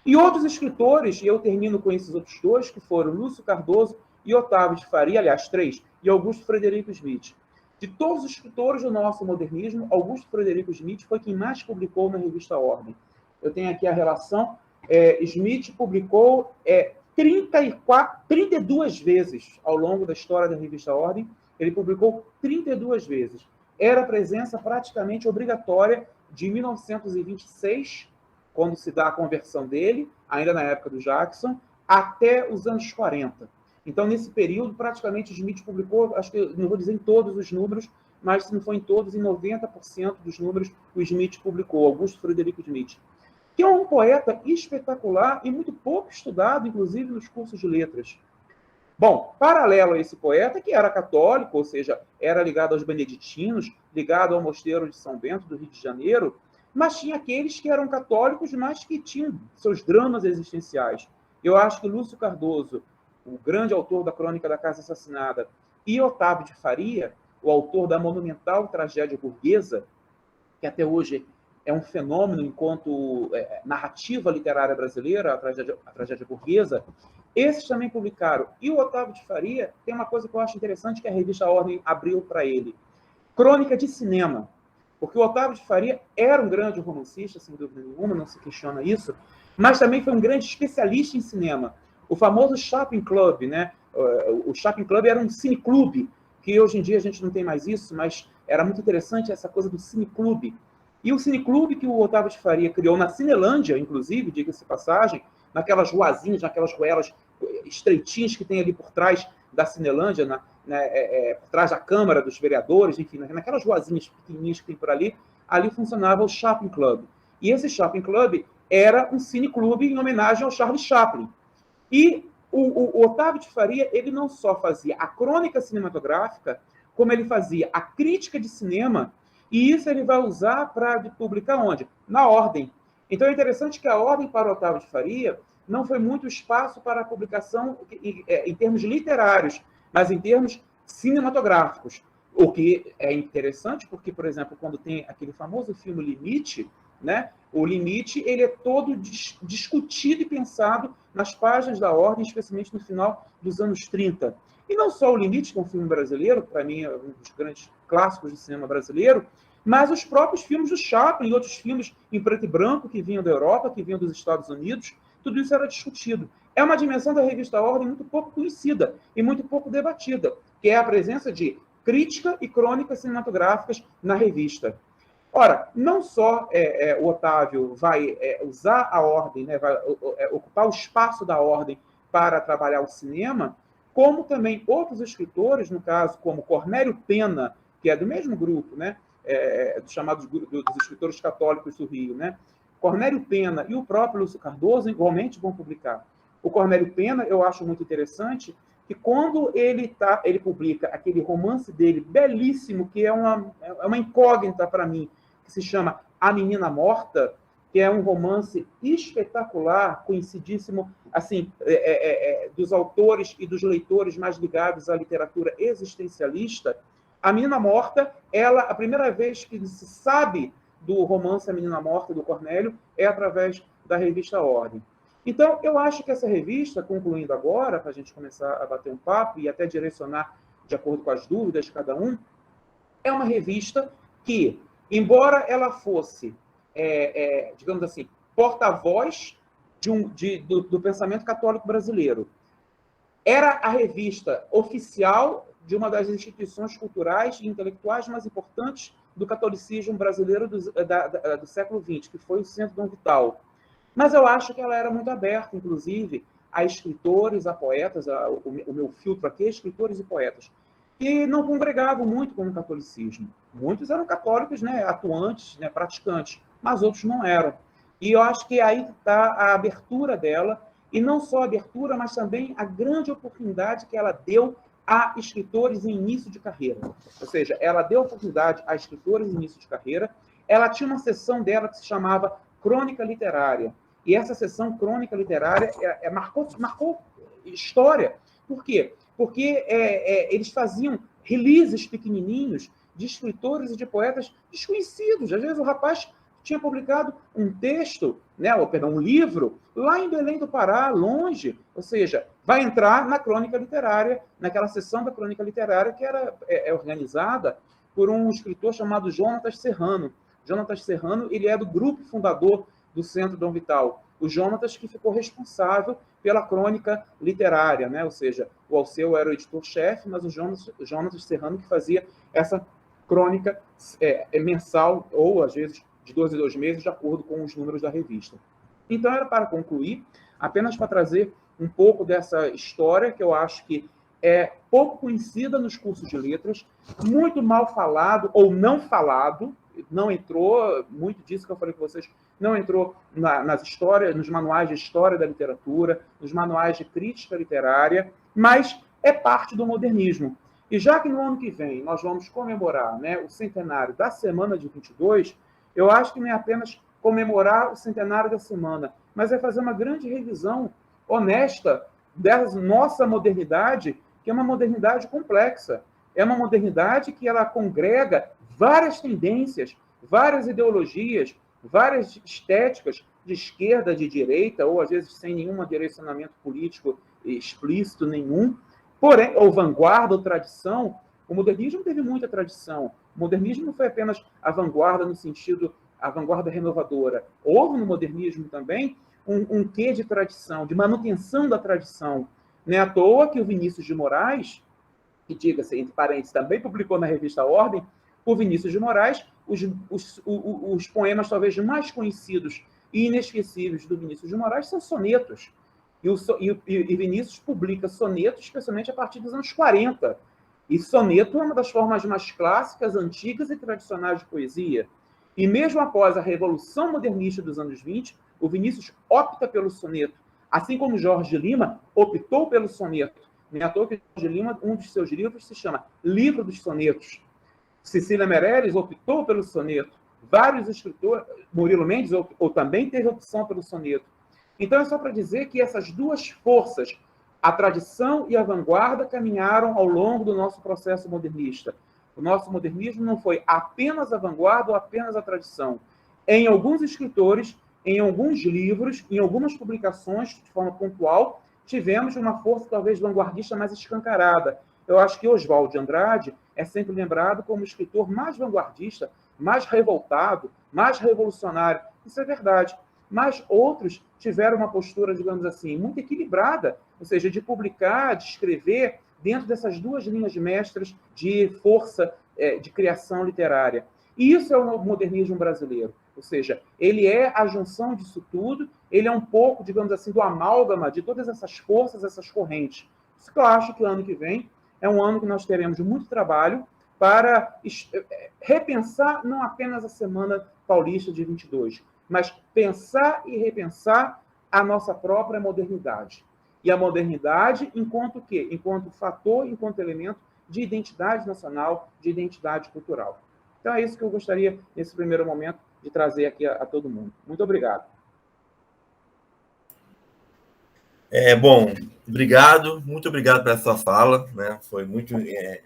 e outros escritores, e eu termino com esses outros dois, que foram Lúcio Cardoso e Otávio de Faria, aliás, três, e Augusto Frederico Schmidt. De todos os escritores do nosso modernismo, Augusto Frederico Schmidt foi quem mais publicou na revista Ordem. Eu tenho aqui a relação. Schmidt publicou 32 vezes ao longo da história da revista Ordem. Ele publicou 32 vezes. Era a presença praticamente obrigatória de 1926, quando se dá a conversão dele, ainda na época do Jackson, até os anos 40. Então, nesse período, praticamente, Schmidt publicou, acho que não vou dizer em todos os números, mas se não for em todos, em 90% dos números, o Schmidt publicou, Augusto Frederico Schmidt, que é um poeta espetacular e muito pouco estudado, inclusive nos cursos de letras. Bom, paralelo a esse poeta, que era católico, ou seja, era ligado aos beneditinos, ligado ao mosteiro de São Bento, do Rio de Janeiro, mas tinha aqueles que eram católicos, mas que tinham seus dramas existenciais. Eu acho que Lúcio Cardoso, o grande autor da Crônica da Casa Assassinada, e Otávio de Faria, o autor da monumental Tragédia Burguesa, que até hoje é um fenômeno enquanto narrativa literária brasileira, a tragédia Burguesa, esses também publicaram. E o Otávio de Faria tem uma coisa que eu acho interessante que a revista Ordem abriu para ele. Crônica de cinema. Porque o Otávio de Faria era um grande romancista, sem dúvida nenhuma, não se questiona isso, mas também foi um grande especialista em cinema. O famoso Shopping Club, né? O Shopping Club era um cineclube, que hoje em dia a gente não tem mais isso, mas era muito interessante essa coisa do cineclube. E o cineclube que o Otávio de Faria criou na Cinelândia, inclusive, diga-se passagem, naquelas ruazinhas, naquelas ruelas estreitinhas que tem ali por trás da Cinelândia, por trás da Câmara dos Vereadores, enfim, naquelas ruazinhas pequenininhas que tem por ali, ali funcionava o Shopping Club. E esse Shopping Club era um cineclube em homenagem ao Charlie Chaplin. E o Otávio de Faria, ele não só fazia a crônica cinematográfica, como ele fazia a crítica de cinema, e isso ele vai usar para publicar onde? Na Ordem. Então é interessante que a Ordem para o Otávio de Faria não foi muito espaço para a publicação em termos literários, mas em termos cinematográficos. O que é interessante, porque, por exemplo, quando tem aquele famoso filme Limite, né, o Limite ele é todo discutido e pensado nas páginas da Ordem, especialmente no final dos anos 30. E não só o Limite, que é um filme brasileiro, para mim é um dos grandes clássicos do cinema brasileiro, mas os próprios filmes do Chaplin e outros filmes em preto e branco que vinham da Europa, que vinham dos Estados Unidos, tudo isso era discutido. É uma dimensão da revista Ordem muito pouco conhecida e muito pouco debatida, que é a presença de crítica e crônicas cinematográficas na revista. Ora, não só o Otávio vai usar a Ordem, né, vai ocupar o espaço da Ordem para trabalhar o cinema, como também outros escritores, no caso, como Cornélio Pena, que é do mesmo grupo, né, dos escritores católicos do Rio, né? Cornélio Pena e o próprio Lúcio Cardoso igualmente vão publicar. O Cornélio Pena, eu acho muito interessante, que quando ele publica aquele romance dele, belíssimo, que é uma incógnita para mim, que se chama A Menina Morta, que é um romance espetacular, conhecidíssimo, assim, dos autores e dos leitores mais ligados à literatura existencialista. A Menina Morta, a primeira vez que se sabe do romance A Menina Morta, do Cornélio, é através da revista Ordem. Então, eu acho que essa revista, concluindo agora, para a gente começar a bater um papo e até direcionar de acordo com as dúvidas de cada um, é uma revista que, embora ela fosse, digamos assim, porta-voz do pensamento católico brasileiro, era a revista oficial de uma das instituições culturais e intelectuais mais importantes do catolicismo brasileiro do século XX, que foi o Centro Dom Vital. Mas eu acho que ela era muito aberta, inclusive, a escritores, a poetas, o meu filtro aqui é escritores e poetas. que não congregavam muito com o catolicismo. Muitos eram católicos, né, atuantes, né, praticantes, mas outros não eram. E eu acho que aí está a abertura dela, e não só a abertura, mas também a grande oportunidade que ela deu a escritores em início de carreira. Ou seja, ela deu oportunidade a escritores em início de carreira. Ela tinha uma seção dela que se chamava Crônica Literária. E essa seção Crônica Literária marcou história. Por quê? Porque eles faziam releases pequenininhos de escritores e de poetas desconhecidos. Às vezes o rapaz tinha publicado um texto, né, ou, perdão, um livro, lá em Belém do Pará, longe, ou seja, vai entrar na crônica literária, naquela seção da crônica literária que era organizada por um escritor chamado Jonatas Serrano. Jonatas Serrano, ele é do grupo fundador do Centro Dom Vital. O Jonatas que ficou responsável pela crônica literária, né? Ou seja, o Alceu era o editor-chefe, mas o Jonatas Serrano que fazia essa crônica mensal, ou às vezes de 2 em 2 meses, de acordo com os números da revista. Então, era para concluir, apenas para trazer um pouco dessa história, que eu acho que é pouco conhecida nos cursos de letras, muito mal falado ou não falado, não entrou, muito disso que eu falei com vocês, não entrou nas histórias, nos manuais de história da literatura, nos manuais de crítica literária, mas é parte do modernismo. E já que no ano que vem nós vamos comemorar, né, o centenário da Semana de 22, eu acho que não é apenas comemorar o centenário da semana, mas é fazer uma grande revisão honesta dessa nossa modernidade, que é uma modernidade complexa. É uma modernidade que ela congrega várias tendências, várias ideologias, várias estéticas de esquerda, de direita, ou às vezes sem nenhum direcionamento político explícito nenhum, porém, ou vanguarda ou tradição. O modernismo teve muita tradição. O modernismo não foi apenas a vanguarda no sentido, a vanguarda renovadora. Houve no modernismo também um quê de tradição, de manutenção da tradição. Não é à toa que o Vinícius de Moraes, que, diga-se, entre parênteses, também publicou na revista Ordem, o Vinícius de Moraes, os poemas talvez mais conhecidos e inesquecíveis do Vinícius de Moraes são sonetos. E Vinícius publica sonetos, especialmente a partir dos anos 40. E soneto é uma das formas mais clássicas, antigas e tradicionais de poesia. E mesmo após a Revolução Modernista dos anos 20, o Vinícius opta pelo soneto, assim como Jorge Lima optou pelo soneto. Não é à toa que Jorge Lima, um dos seus livros se chama Livro dos Sonetos. Cecília Meirelles optou pelo soneto. Vários escritores, Murilo Mendes ou também teve opção pelo soneto. Então é só para dizer que essas duas forças, a tradição e a vanguarda, caminharam ao longo do nosso processo modernista. O nosso modernismo não foi apenas a vanguarda ou apenas a tradição. Em alguns escritores, em alguns livros, em algumas publicações, de forma pontual, tivemos uma força talvez vanguardista mais escancarada. Eu acho que Oswald de Andrade é sempre lembrado como o escritor mais vanguardista, mais revoltado, mais revolucionário. Isso é verdade. Mas outros tiveram uma postura, digamos assim, muito equilibrada, ou seja, de publicar, de escrever dentro dessas duas linhas mestras de força de criação literária. E isso é o modernismo brasileiro. Ou seja, ele é a junção disso tudo, ele é um pouco, digamos assim, do amálgama de todas essas forças, essas correntes. Isso que eu acho que o ano que vem é um ano que nós teremos muito trabalho para repensar não apenas a Semana Paulista de 22, mas pensar e repensar a nossa própria modernidade. E a modernidade enquanto o quê? Enquanto fator, enquanto elemento de identidade nacional, de identidade cultural. Então é isso que eu gostaria, nesse primeiro momento, de trazer aqui a todo mundo. Muito obrigado. Bom, obrigado, muito obrigado pela sua fala, né? Foi muito,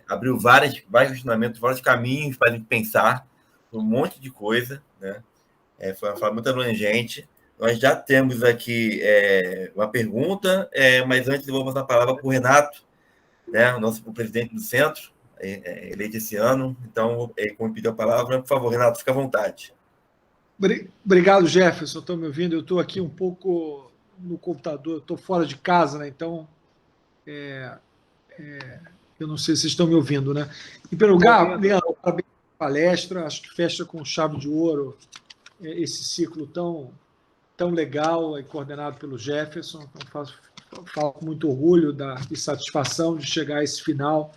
abriu vários questionamentos, vários caminhos para a gente pensar um monte de coisa, né? Foi uma fala muito abrangente. Nós já temos aqui uma pergunta, mas antes eu vou passar a palavra para o Renato, né? O presidente do centro, eleito esse ano. Então, como pediu a palavra, por favor, Renato, fica à vontade. Obrigado, Jefferson. Estão me ouvindo? Eu estou aqui um pouco no computador, estou fora de casa, né? Então eu não sei se vocês estão me ouvindo, né? Em primeiro lugar, Leandro, parabéns pela palestra, acho que fecha com chave de ouro esse ciclo tão legal e coordenado pelo Jefferson. Então, falo com muito orgulho e satisfação de chegar a esse final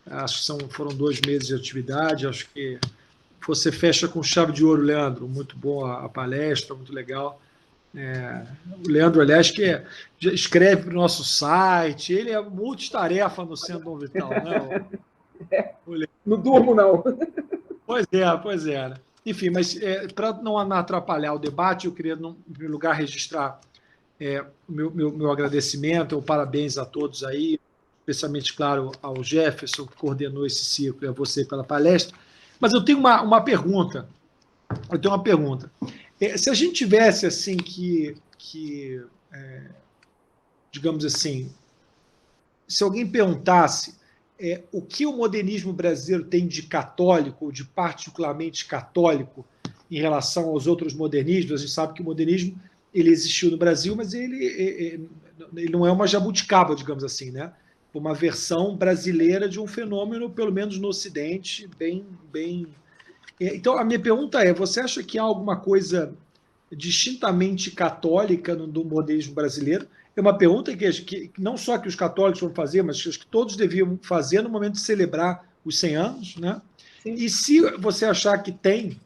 Acho que foram 2 meses de atividade. Acho que você fecha com chave de ouro, Leandro. Muito boa a palestra, muito legal. O Leandro, aliás, já escreve para o nosso site. Ele é multitarefa no Centro Dom Vital, né? Não durmo, não. Pois é. Né? Enfim, mas para não atrapalhar o debate, eu queria, em primeiro lugar, registrar meu agradecimento, parabéns a todos aí, especialmente, claro, ao Jefferson, que coordenou esse ciclo, e a você pela palestra. Mas eu tenho uma pergunta. Se a gente tivesse, assim, digamos assim, se alguém perguntasse o que o modernismo brasileiro tem de católico, ou de particularmente católico, em relação aos outros modernismos, a gente sabe que o modernismo ele existiu no Brasil, mas ele não é uma jabuticaba, digamos assim, né? Uma versão brasileira de um fenômeno, pelo menos no Ocidente, bem... Então, a minha pergunta é, você acha que há alguma coisa distintamente católica no modernismo brasileiro? É uma pergunta que não só que os católicos vão fazer, mas que todos deviam fazer no momento de celebrar os 100 anos, né? Sim. E se você achar que tem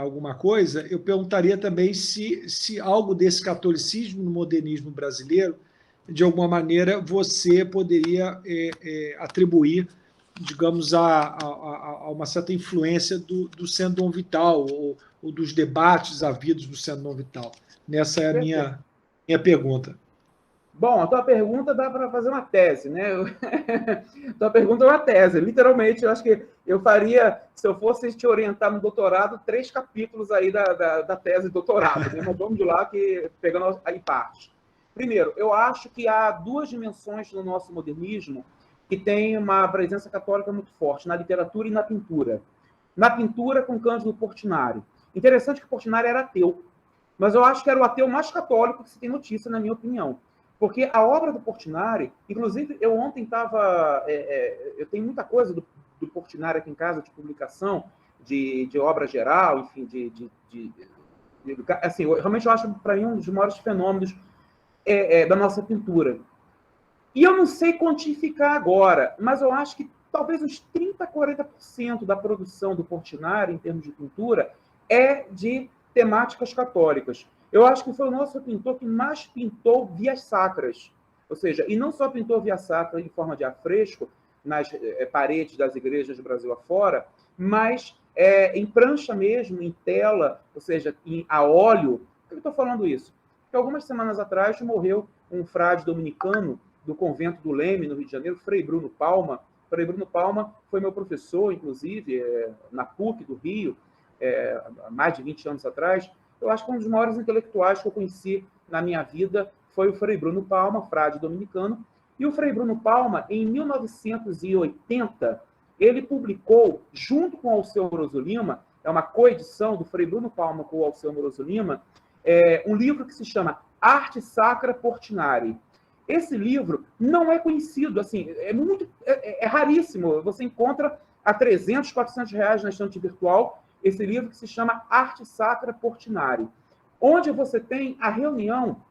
alguma coisa, eu perguntaria também se algo desse catolicismo no modernismo brasileiro, de alguma maneira, você poderia atribuir, digamos, a uma certa influência do Centro Dom Vital ou dos debates havidos no Centro Dom Vital. Nessa é a minha pergunta. Bom, a tua pergunta dá para fazer uma tese, né? Tua pergunta é uma tese. Literalmente, eu acho que eu faria, se eu fosse te orientar no doutorado, 3 capítulos aí da tese de doutorado, né? Mas vamos de lá, que pegando aí partes. Primeiro, eu acho que há 2 dimensões no nosso modernismo que tem uma presença católica muito forte, na literatura e na pintura. Na pintura, com Cândido Portinari. Interessante que Portinari era ateu, mas eu acho que era o ateu mais católico que se tem notícia, na minha opinião. Porque a obra do Portinari, inclusive, eu ontem estava... eu tenho muita coisa do Portinari aqui em casa, de publicação, de obra geral, enfim, assim, realmente eu acho, para mim, um dos maiores fenômenos da nossa pintura. E eu não sei quantificar agora, mas eu acho que talvez uns 30%, 40% da produção do Portinari, em termos de pintura, é de temáticas católicas. Eu acho que foi o nosso pintor que mais pintou vias sacras. Ou seja, e não só pintou via sacra em forma de afresco, nas paredes das igrejas do Brasil afora, mas em prancha mesmo, em tela, ou seja, a óleo. Por que eu estou falando isso? Porque algumas semanas atrás morreu um frade dominicano do convento do Leme, no Rio de Janeiro, Frei Bruno Palma. Frei Bruno Palma foi meu professor, inclusive, na PUC do Rio, há mais de 20 anos atrás. Eu acho que um dos maiores intelectuais que eu conheci na minha vida foi o Frei Bruno Palma, frade dominicano. E o Frei Bruno Palma, em 1980, ele publicou, junto com o Alceu Amoroso Lima, é uma coedição do Frei Bruno Palma com o Alceu Amoroso Lima, um livro que se chama Arte Sacra Portinari. Esse livro não é conhecido, assim, é raríssimo. Você encontra a 300, 400 reais na estante virtual esse livro que se chama Arte Sacra Portinari, onde você tem a reunião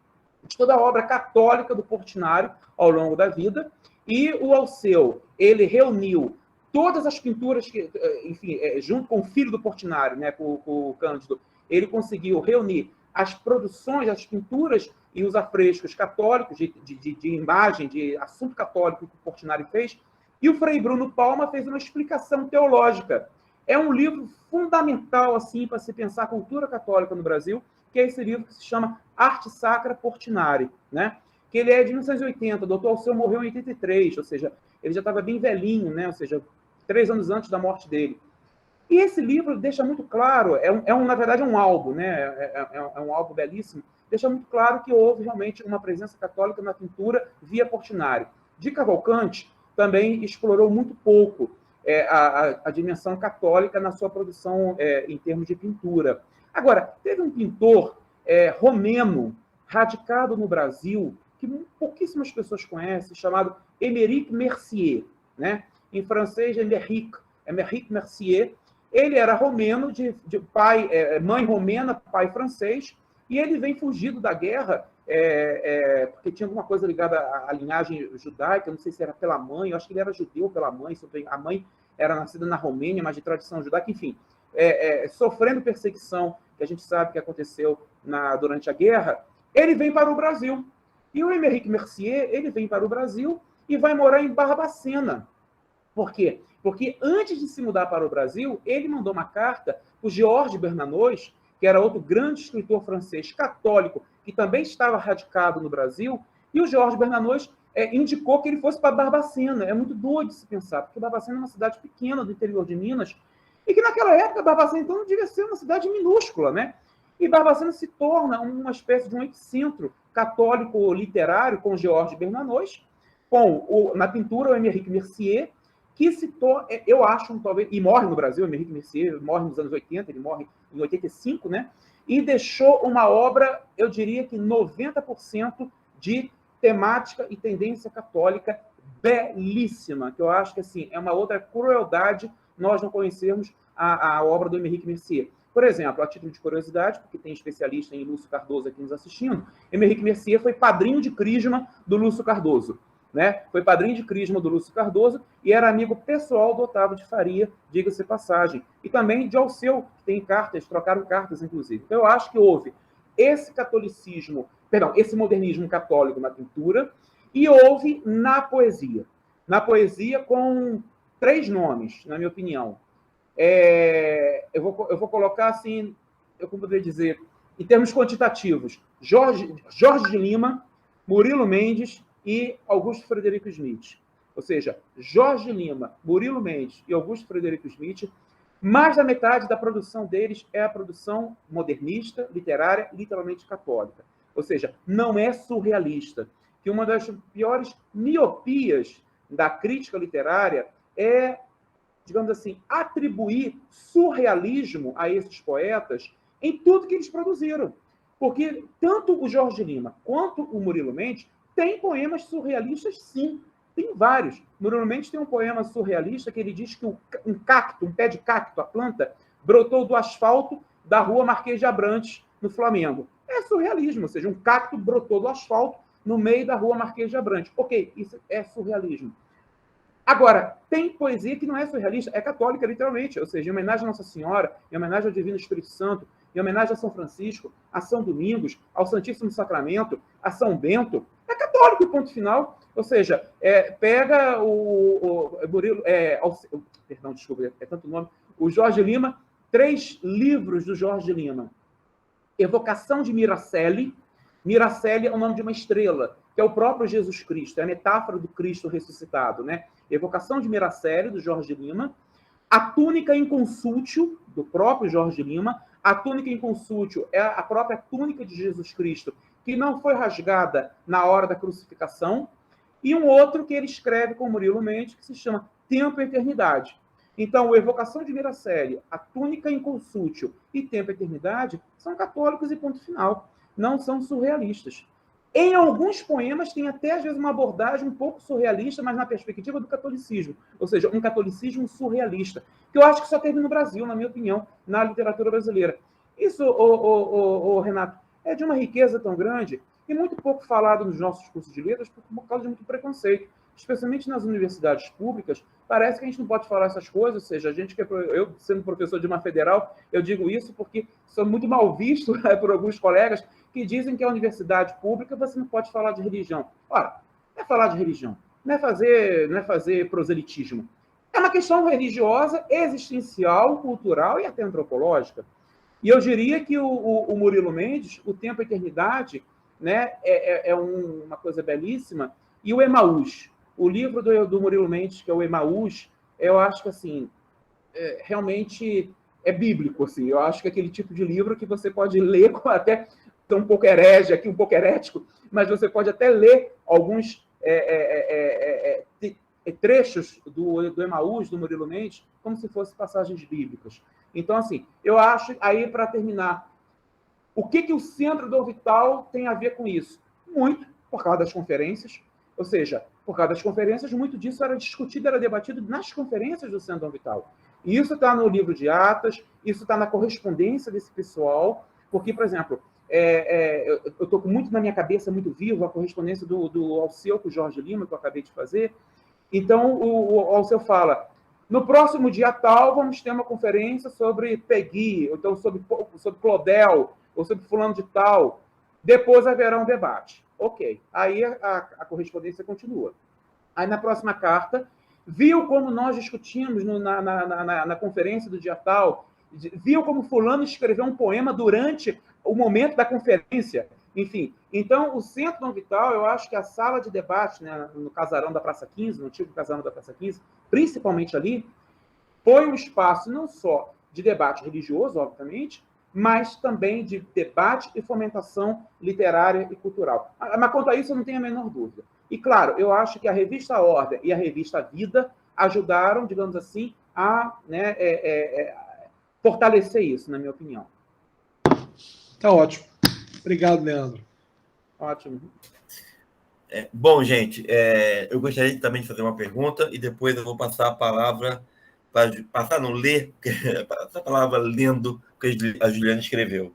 de toda a obra católica do Portinari ao longo da vida, e o Alceu, ele reuniu todas as pinturas que, enfim, junto com o filho do Portinari, né, com o Cândido, ele conseguiu reunir as produções, as pinturas e os afrescos católicos, de imagem, de assunto católico que o Portinari fez, e o Frei Bruno Palma fez uma explicação teológica. É um livro fundamental assim, para se pensar a cultura católica no Brasil, que é esse livro que se chama Arte Sacra Portinari, né? Que ele é de 1980, o doutor Alceu morreu em 83, ou seja, ele já estava bem velhinho, né? Ou seja, 3 anos antes da morte dele. E esse livro deixa muito claro, na verdade é um álbum, né? É um álbum belíssimo, deixa muito claro que houve realmente uma presença católica na pintura via Portinari. De Cavalcante também explorou muito pouco a dimensão católica na sua produção em termos de pintura. Agora, teve um pintor romeno, radicado no Brasil, que pouquíssimas pessoas conhecem, chamado Émeric Mercier, né? Em francês, Émeric Mercier. Ele era romeno, de mãe romena, pai francês, e ele vem fugido da guerra porque tinha alguma coisa ligada à linhagem judaica, não sei se era pela mãe, eu acho que ele era judeu pela mãe, a mãe era nascida na Romênia, mas de tradição judaica, enfim, sofrendo perseguição, que a gente sabe que aconteceu durante a guerra, ele vem para o Brasil. E o Émeric Mercier, ele vem para o Brasil e vai morar em Barbacena. Por quê? Porque antes de se mudar para o Brasil, ele mandou uma carta para o Georges Bernanos, que era outro grande escritor francês católico, que também estava radicado no Brasil, e o Georges Bernanos indicou que ele fosse para Barbacena. É muito doido de se pensar, porque Barbacena é uma cidade pequena do interior de Minas, e que naquela época Barbacena então devia ser uma cidade minúscula, né? E Barbacena se torna uma espécie de um epicentro católico literário com Georges Bernanos, na pintura o Émeric Mercier, que se torna, eu acho, talvez, e morre no Brasil, o Émeric Mercier morre nos anos 80, ele morre em 85, né? E deixou uma obra, eu diria que 90% de temática e tendência católica belíssima, que eu acho que assim, é uma outra crueldade nós não conhecermos a obra do Émeric Mercier. Por exemplo, a título de curiosidade, porque tem especialista em Lúcio Cardoso aqui nos assistindo, Émeric Mercier foi padrinho de crisma do Lúcio Cardoso. Né? Foi padrinho de crisma do Lúcio Cardoso e era amigo pessoal do Otávio de Faria, diga-se passagem. E também de Alceu, que tem cartas, trocaram cartas, inclusive. Então, eu acho que houve esse esse modernismo católico na pintura, e houve na poesia. Na poesia com 3 nomes, na minha opinião. Eu vou colocar assim, eu poderia dizer, em termos quantitativos, Jorge de Lima, Murilo Mendes e Augusto Frederico Schmidt. Ou seja, Jorge Lima, Murilo Mendes e Augusto Frederico Schmidt, mais da metade da produção deles é a produção modernista, literária, literalmente católica. Ou seja, não é surrealista. Que uma das piores miopias da crítica literária é, digamos assim, atribuir surrealismo a esses poetas em tudo que eles produziram. Porque tanto o Jorge Lima quanto o Murilo Mendes tem poemas surrealistas, sim. Tem vários. Murilo Mendes tem um poema surrealista que ele diz que um pé de cacto, a planta, brotou do asfalto da rua Marquês de Abrantes, no Flamengo. É surrealismo, ou seja, um cacto brotou do asfalto no meio da rua Marquês de Abrantes. Ok, isso é surrealismo. Agora, tem poesia que não é surrealista, é católica, literalmente. Ou seja, em homenagem a Nossa Senhora, em homenagem ao Divino Espírito Santo, em homenagem a São Francisco, a São Domingos, ao Santíssimo Sacramento, a São Bento, é católico, ponto final. Ou seja, pega o Murilo... perdão, desculpa, é tanto nome. O Jorge Lima, 3 livros do Jorge Lima. Evocação de Miracelli. Miracelli é o nome de uma estrela, que é o próprio Jesus Cristo, é a metáfora do Cristo ressuscitado, né? Evocação de Miracelli, do Jorge Lima. A túnica in consúltio, do próprio Jorge Lima. A túnica in consúltio é a própria túnica de Jesus Cristo, que não foi rasgada na hora da crucificação. E um outro que ele escreve com Murilo Mendes, que se chama Tempo e Eternidade. Então, a Evocação de Miracelli, a túnica in consúltio e Tempo e Eternidade são católicos e ponto final. Não são surrealistas. Em alguns poemas tem até, às vezes, uma abordagem um pouco surrealista, mas na perspectiva do catolicismo. Ou seja, um catolicismo surrealista, que eu acho que só teve no Brasil, na minha opinião, na literatura brasileira. Isso, Renato, é de uma riqueza tão grande e muito pouco falado nos nossos cursos de letras por causa de muito preconceito. Especialmente nas universidades públicas, parece que a gente não pode falar essas coisas, ou seja, eu, sendo professor de uma federal, eu digo isso porque sou muito mal visto por alguns colegas que dizem que a universidade pública você não pode falar de religião. Ora, não é falar de religião, não é fazer proselitismo. É uma questão religiosa, existencial, cultural e até antropológica. E eu diria que o Murilo Mendes, o Tempo e a Eternidade, né, é uma coisa belíssima, e o Emaús. O livro do Murilo Mendes, que é o Emaús, eu acho que assim, realmente é bíblico. Assim. Eu acho que é aquele tipo de livro que você pode ler com até um pouco herege aqui, um pouco herético, mas você pode até ler alguns trechos do Emaús, do Murilo Mendes, como se fossem passagens bíblicas. Então, assim, eu acho, aí para terminar, o que o Centro do Orbital tem a ver com isso? Muito, por causa das conferências. Ou seja, por causa das conferências, muito disso era discutido, era debatido nas conferências do Centro Vital. E isso está no livro de Atas, isso está na correspondência desse pessoal, porque, por exemplo, eu estou muito na minha cabeça, muito vivo, a correspondência do Alceu com o Jorge Lima, que eu acabei de fazer. Então, o Alceu fala, no próximo dia tal, vamos ter uma conferência sobre Peggy, ou então sobre Clodel, ou sobre fulano de tal. Depois haverá um debate. Ok. Aí a correspondência continua. Aí, na próxima carta, viu como nós discutimos na conferência do dia tal, viu como fulano escreveu um poema durante o momento da conferência. Enfim, então, o Centro Dom Vital, eu acho que a sala de debate, né, no casarão da Praça 15, no antigo casarão da Praça 15, principalmente ali, foi um espaço não só de debate religioso, obviamente, mas também de debate e fomentação literária e cultural. Mas quanto a isso, eu não tenho a menor dúvida. E, claro, eu acho que a revista Ordem e a revista Vida ajudaram, digamos assim, a fortalecer isso, na minha opinião. Tá ótimo. Obrigado, Leandro. Ótimo. Bom, gente, eu gostaria também de fazer uma pergunta e depois eu vou passar a palavra, ler, essa palavra lendo o que a Juliana escreveu.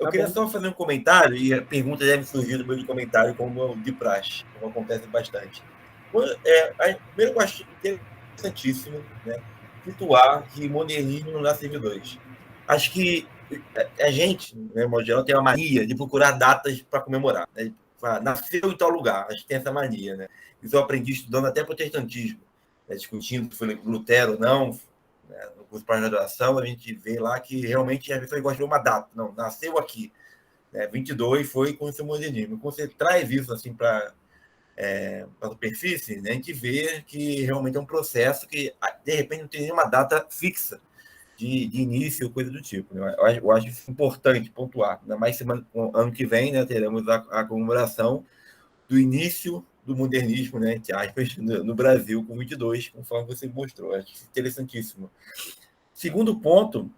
Eu queria só fazer um comentário, e a pergunta deve surgir no meio do comentário, como de praxe, como acontece bastante. Primeiro, eu acho interessantíssimo, né, situar que modernismo não nasce de dois. Acho que a gente, né, de modo geral, tem a mania de procurar datas para comemorar, né? Nasceu em tal lugar, a gente tem essa mania, né? Isso eu aprendi estudando até protestantismo, né? Discutindo se foi Lutero ou não, né? No curso de pós-graduação, a gente vê lá que realmente as pessoas gostam de uma data. Não, nasceu aqui, né? 22 foi com o modernismo. Quando você traz isso assim para a superfície, né? A gente vê que realmente é um processo que, de repente, não tem nenhuma data fixa de início, coisa do tipo. Né? Eu acho isso importante pontuar. Ainda mais ano que vem, né, teremos a comemoração do início do modernismo, né, entre aspas, no Brasil, com 22, conforme você mostrou. Acho interessantíssimo. Segundo ponto,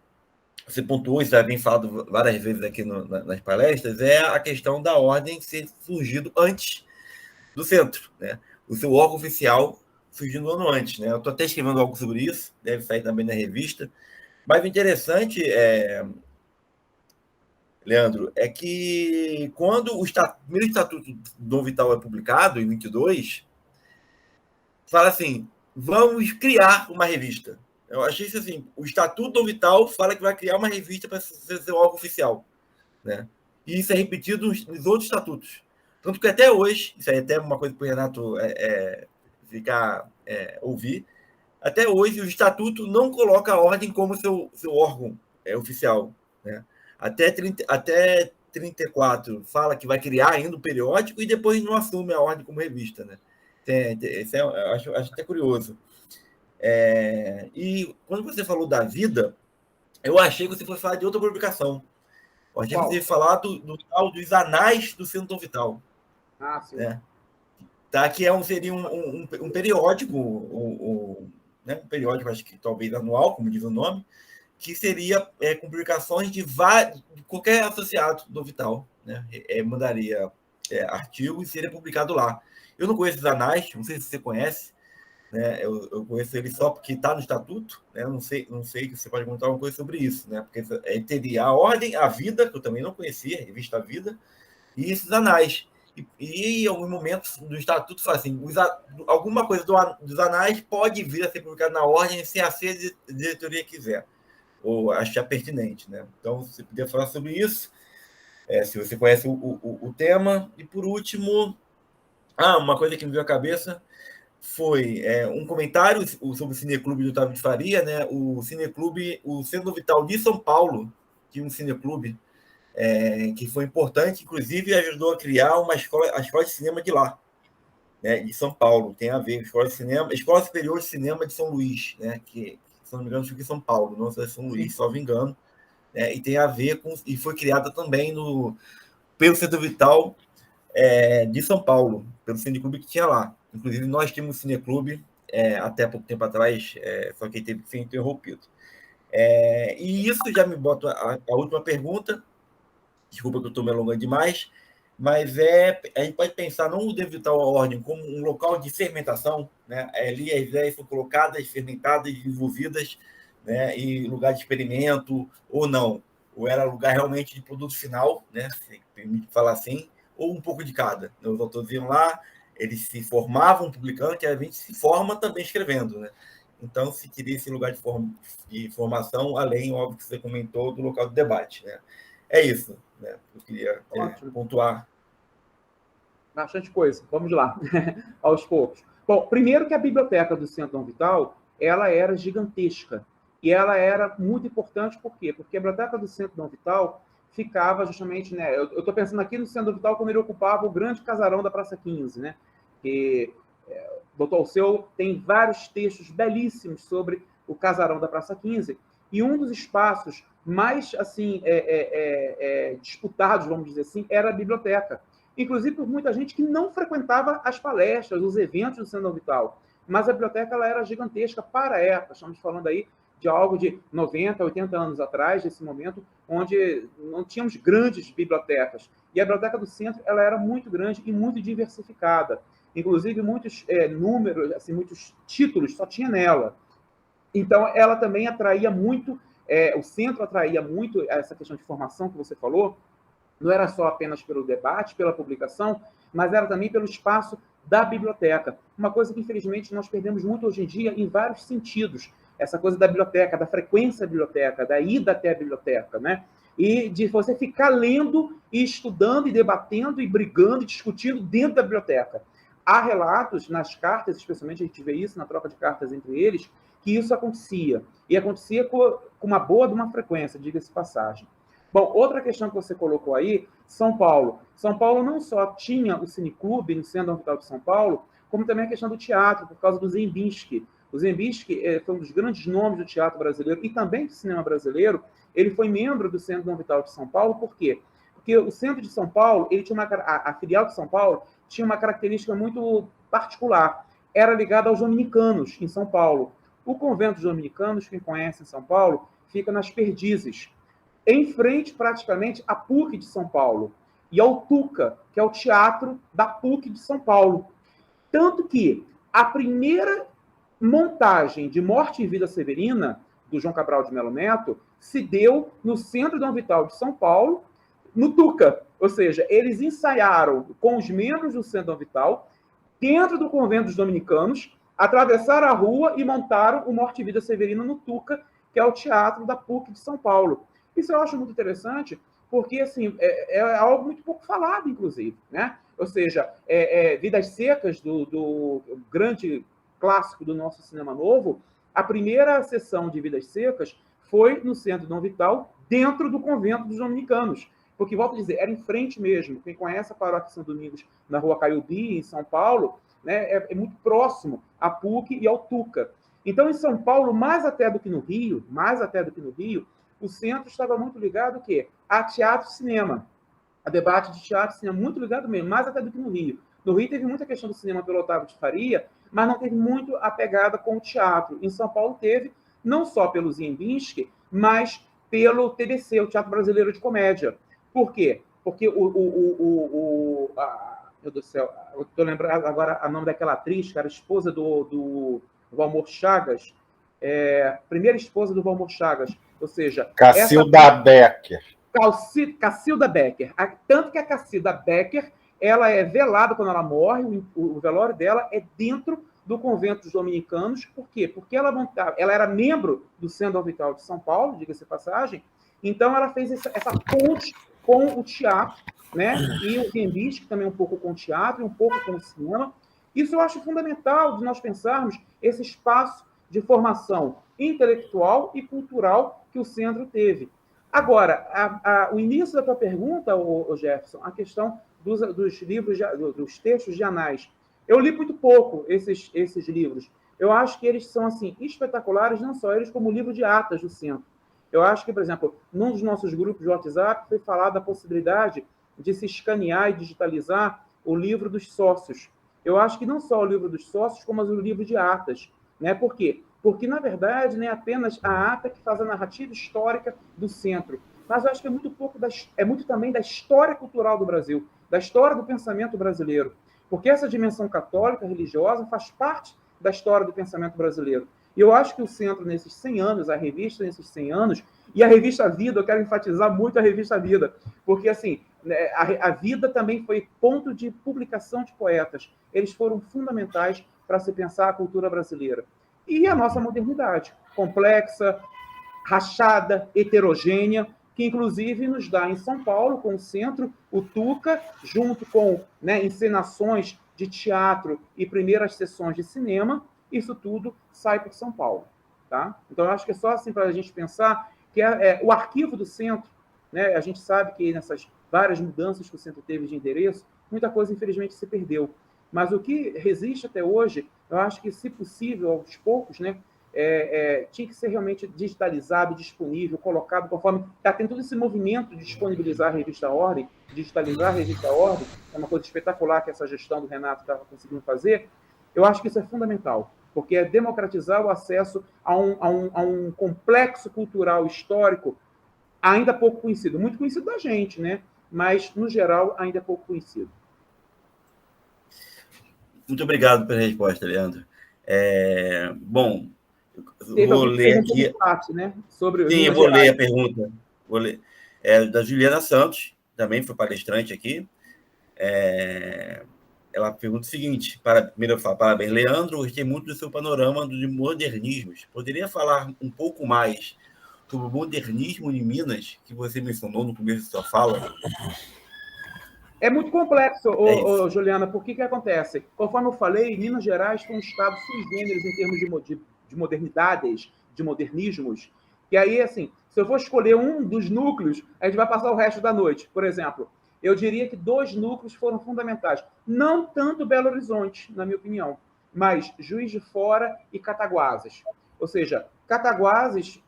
você pontuou, isso já vem falado várias vezes aqui nas palestras, é a questão da ordem ser surgido antes do centro. Né? O seu órgão oficial surgindo um ano antes. Né? Eu estou até escrevendo algo sobre isso, deve sair também na revista. Mas o interessante, Leandro, é que quando o primeiro Estatuto do Dom Vital é publicado, em 22, fala assim, vamos criar uma revista. Eu achei isso assim, o Estatuto do Dom Vital fala que vai criar uma revista para ser seu órgão oficial. Né? E isso é repetido nos outros estatutos. Tanto que até hoje, isso aí é até uma coisa para o Renato ouvir, até hoje o Estatuto não coloca a ordem como seu órgão oficial. Né? Até 34 fala que vai criar ainda um periódico e depois não assume a ordem como revista. Né? Isso eu acho até curioso. E quando você falou da Vida, eu achei que você fosse falar de outra publicação. Eu achei que você ia falar dos Anais do Centro Dom Vital. Ah, sim. Né? Tá, que seria um periódico, né? Um periódico, acho que talvez anual, como diz o nome, que seria com publicações de qualquer associado do Vital. Né? Mandaria artigos e seria publicado lá. Eu não conheço os anais, não sei se você conhece, né? Eu conheço ele só porque está no estatuto, né? Não sei se você pode contar alguma coisa sobre isso, né? Porque teria a Ordem, a Vida, que eu também não conhecia, a revista Vida, e esses anais. E em alguns momentos do estatuto fala assim, alguma coisa dos anais pode vir a ser publicada na ordem se a diretoria quiser, ou achar pertinente. Né? Então, você podia falar sobre isso, se você conhece o tema. E, por último, uma coisa que me veio à cabeça foi um comentário sobre o Cineclube do Otávio de Faria, né? O Cineclube, o Centro Vital de São Paulo, tinha um cineclube que foi importante, inclusive ajudou a criar a escola de cinema de lá, né, de São Paulo. Tem a ver com Escola Superior de Cinema de São Luís, né, que, se não me engano, fica em São Paulo, não sei se é São Luís, só me engano, né, e tem a ver com, e foi criada também pelo Centro Vital de São Paulo, pelo cineclube que tinha lá. Inclusive, nós tínhamos um cineclube até pouco tempo atrás, só que teve que ser interrompido. E isso já me bota a última pergunta. Desculpa que eu estou me alongando demais, mas a gente pode pensar não o Vital Ordem como um local de fermentação, né? Ali as ideias são colocadas, fermentadas, desenvolvidas, né? E lugar de experimento ou não. ou era lugar realmente de produto final, né? Se permite falar assim, ou um pouco de cada. Os autores iam lá, eles se formavam publicando, que a gente se forma também escrevendo, né? Então, se queria esse lugar de formação, além, óbvio, que você comentou, do local do debate, né? É isso, né? Eu queria pontuar. Bastante coisa. Vamos lá, aos poucos. Bom, primeiro que a biblioteca do Centro Dom Vital, ela era gigantesca. E ela era muito importante, por quê? Porque a biblioteca do Centro Dom Vital ficava justamente, né? Eu estou pensando aqui no Centro Dom Vital quando ele ocupava o grande casarão da Praça 15, né? Que o Dr. Alceu tem vários textos belíssimos sobre o casarão da Praça 15, e um dos espaços mais assim disputados, vamos dizer assim, era a biblioteca. Inclusive por muita gente que não frequentava as palestras, os eventos do Centro Dom Vital. Mas a biblioteca ela era gigantesca para a época. Estamos falando aí de algo de 90, 80 anos atrás, desse momento, onde não tínhamos grandes bibliotecas. E a biblioteca do centro ela era muito grande e muito diversificada. Inclusive, muitos números, assim, muitos títulos só tinha nela. Então, ela também atraía muito, o centro atraía muito essa questão de formação que você falou, não era só apenas pelo debate, pela publicação, mas era também pelo espaço da biblioteca. Uma coisa que, infelizmente, nós perdemos muito hoje em dia em vários sentidos. Essa coisa da biblioteca, da frequência da biblioteca, da ida até a biblioteca, né? E de você ficar lendo e estudando e debatendo e brigando e discutindo dentro da biblioteca. Há relatos nas cartas, especialmente a gente vê isso na troca de cartas entre eles, que isso acontecia. E acontecia com uma boa de uma frequência, diga-se passagem. Bom, outra questão que você colocou aí, São Paulo. São Paulo não só tinha o Cineclube no Centro Dom Vital de São Paulo, como também a questão do teatro, por causa do Zembinsky. O Zembinsky foi um dos grandes nomes do teatro brasileiro e também do cinema brasileiro. Ele foi membro do Centro Dom Vital de São Paulo, por quê? Porque o Centro de São Paulo, ele tinha a filial de São Paulo tinha uma característica muito particular. Era ligada aos dominicanos, em São Paulo. O convento dos dominicanos, quem conhece em São Paulo, fica nas Perdizes, em frente, praticamente, à PUC de São Paulo e ao Tuca, que é o teatro da PUC de São Paulo. Tanto que a primeira montagem de Morte e Vida Severina, do João Cabral de Melo Neto, se deu no Centro Dom Vital de São Paulo, no Tuca. Ou seja, eles ensaiaram com os membros do Centro Dom Vital, dentro do convento dos dominicanos, atravessaram a rua e montaram o Morte e Vida Severina no Tuca, que é o teatro da PUC de São Paulo. Isso eu acho muito interessante, porque assim, é algo muito pouco falado, inclusive, né? Ou seja, Vidas Secas, do grande clássico do nosso cinema novo, a primeira sessão de Vidas Secas foi no Centro Dom Vital, dentro do convento dos dominicanos. Porque, volto a dizer, era em frente mesmo. Quem conhece a Paróquia São Domingos, na Rua Caiubi, em São Paulo, né, é muito próximo à PUC e ao Tuca. Então, em São Paulo, mais até do que no Rio, o centro estava muito ligado a teatro e cinema. A debate de teatro e cinema muito ligado mesmo, mais até do que no Rio. No Rio teve muita questão do cinema pelo Otávio de Faria, mas não teve muito a pegada com o teatro. Em São Paulo teve, não só pelo Zembinsky, mas pelo TBC, o Teatro Brasileiro de Comédia. Por quê? Porque meu Deus do céu, eu estou lembrando agora o nome daquela atriz, que era esposa do Valmor Chagas, primeira esposa do Valmor Chagas, ou seja... Cacilda Becker. Cacilda Becker. Tanto que a Cacilda Becker, ela é velada quando ela morre, o velório dela é dentro do convento dos dominicanos. Por quê? Porque ela era membro do Centro Dom Vital de São Paulo, diga-se passagem, então ela fez essa ponte com o teatro, né? E o Zembinsky também um pouco com o teatro e um pouco com o cinema. Isso eu acho fundamental de nós pensarmos esse espaço de formação intelectual e cultural que o centro teve. Agora, o início da tua pergunta, Jefferson, a questão dos livros, dos textos de anais. Eu li muito pouco esses livros. Eu acho que eles são assim espetaculares, não só eles, como o livro de atas do centro. Eu acho que, por exemplo, num dos nossos grupos de WhatsApp foi falado a possibilidade de se escanear e digitalizar o livro dos sócios. Eu acho que não só o livro dos sócios, como o livro de atas. Né? Por quê? Porque, na verdade, não é apenas a ata que faz a narrativa histórica do centro, mas eu acho que é muito também da história cultural do Brasil, da história do pensamento brasileiro. Porque essa dimensão católica, religiosa, faz parte da história do pensamento brasileiro. E eu acho que o Centro, nesses 100 anos, a revista nesses 100 anos, e a revista Vida, eu quero enfatizar muito a revista Vida, porque, assim, a Vida também foi ponto de publicação de poetas. Eles foram fundamentais para se pensar a cultura brasileira. E a nossa modernidade, complexa, rachada, heterogênea, que inclusive nos dá em São Paulo, com o Centro, o Tuca, junto com, né, encenações de teatro e primeiras sessões de cinema, isso tudo sai por São Paulo. Tá? Então, eu acho que é só assim para a gente pensar que o arquivo do Centro, né, a gente sabe que nessas várias mudanças que o Centro teve de endereço, muita coisa, infelizmente, se perdeu. Mas o que resiste até hoje, eu acho que, se possível, aos poucos, né, tinha que ser realmente digitalizado, disponível, colocado conforme... Está tendo todo esse movimento de disponibilizar a revista Ordem, digitalizar a revista Ordem, é uma coisa espetacular que essa gestão do Renato estava conseguindo fazer. Eu acho que isso é fundamental, porque é democratizar o acesso a um complexo cultural histórico ainda pouco conhecido. Muito conhecido da gente, né? Mas, no geral, ainda é pouco conhecido. Muito obrigado pela resposta, Leandro. Bom, Teve vou ler aqui. Parte, né? Sobre Sim, eu vou ler a pergunta. Vou ler. Da Juliana Santos, também foi palestrante aqui. Ela pergunta o seguinte: primeiro, parabéns, Leandro. Gostei muito do seu panorama de modernismos. Poderia falar um pouco mais sobre o modernismo em Minas, que você mencionou no começo da sua fala? É muito complexo, Juliana, porque o que acontece? Conforme eu falei, Minas Gerais foi um estado sui generis em termos de modernidades, de modernismos, e aí, assim, se eu for escolher um dos núcleos, a gente vai passar o resto da noite. Por exemplo, eu diria que 2 núcleos foram fundamentais. Não tanto Belo Horizonte, na minha opinião, mas Juiz de Fora e Cataguases. Ou seja, Cataguases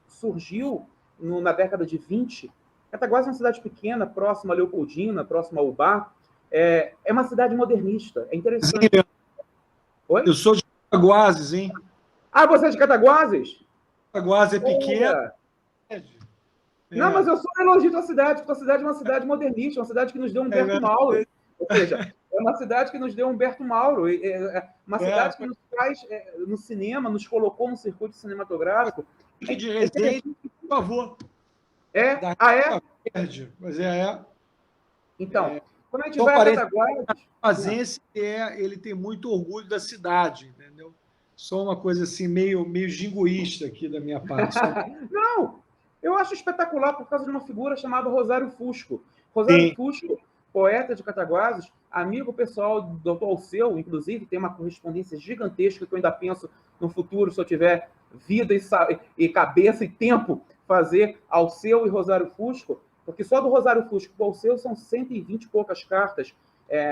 surgiu na década de 20. Cataguases é uma cidade pequena, próxima a Leopoldina, próxima a Ubá. É uma cidade modernista. É interessante. Sim, oi? Eu sou de Cataguases, hein? Ah, você é de Cataguases? Cataguases é pequena. Não, mas eu sou um elogio da cidade, porque a cidade é uma cidade modernista, uma cidade que nos deu Humberto Mauro. Ou seja, é uma cidade que nos deu Humberto Mauro. Uma cidade que nos traz no cinema, nos colocou no circuito cinematográfico. De Resende, por favor. Verde, mas Então, quando a gente vai a Cataguases... ele tem muito orgulho da cidade, entendeu? Só uma coisa assim, meio jingoísta aqui da minha parte. Não, eu acho espetacular por causa de uma figura chamada Rosário Fusco. Rosário Fusco, poeta de Cataguases, amigo pessoal do Dr. Alceu, inclusive, tem uma correspondência gigantesca que eu ainda penso no futuro, se eu tiver vida e cabeça e tempo, fazer Alceu e Rosário Fusco, porque só do Rosário Fusco para o Alceu são 120 e poucas cartas.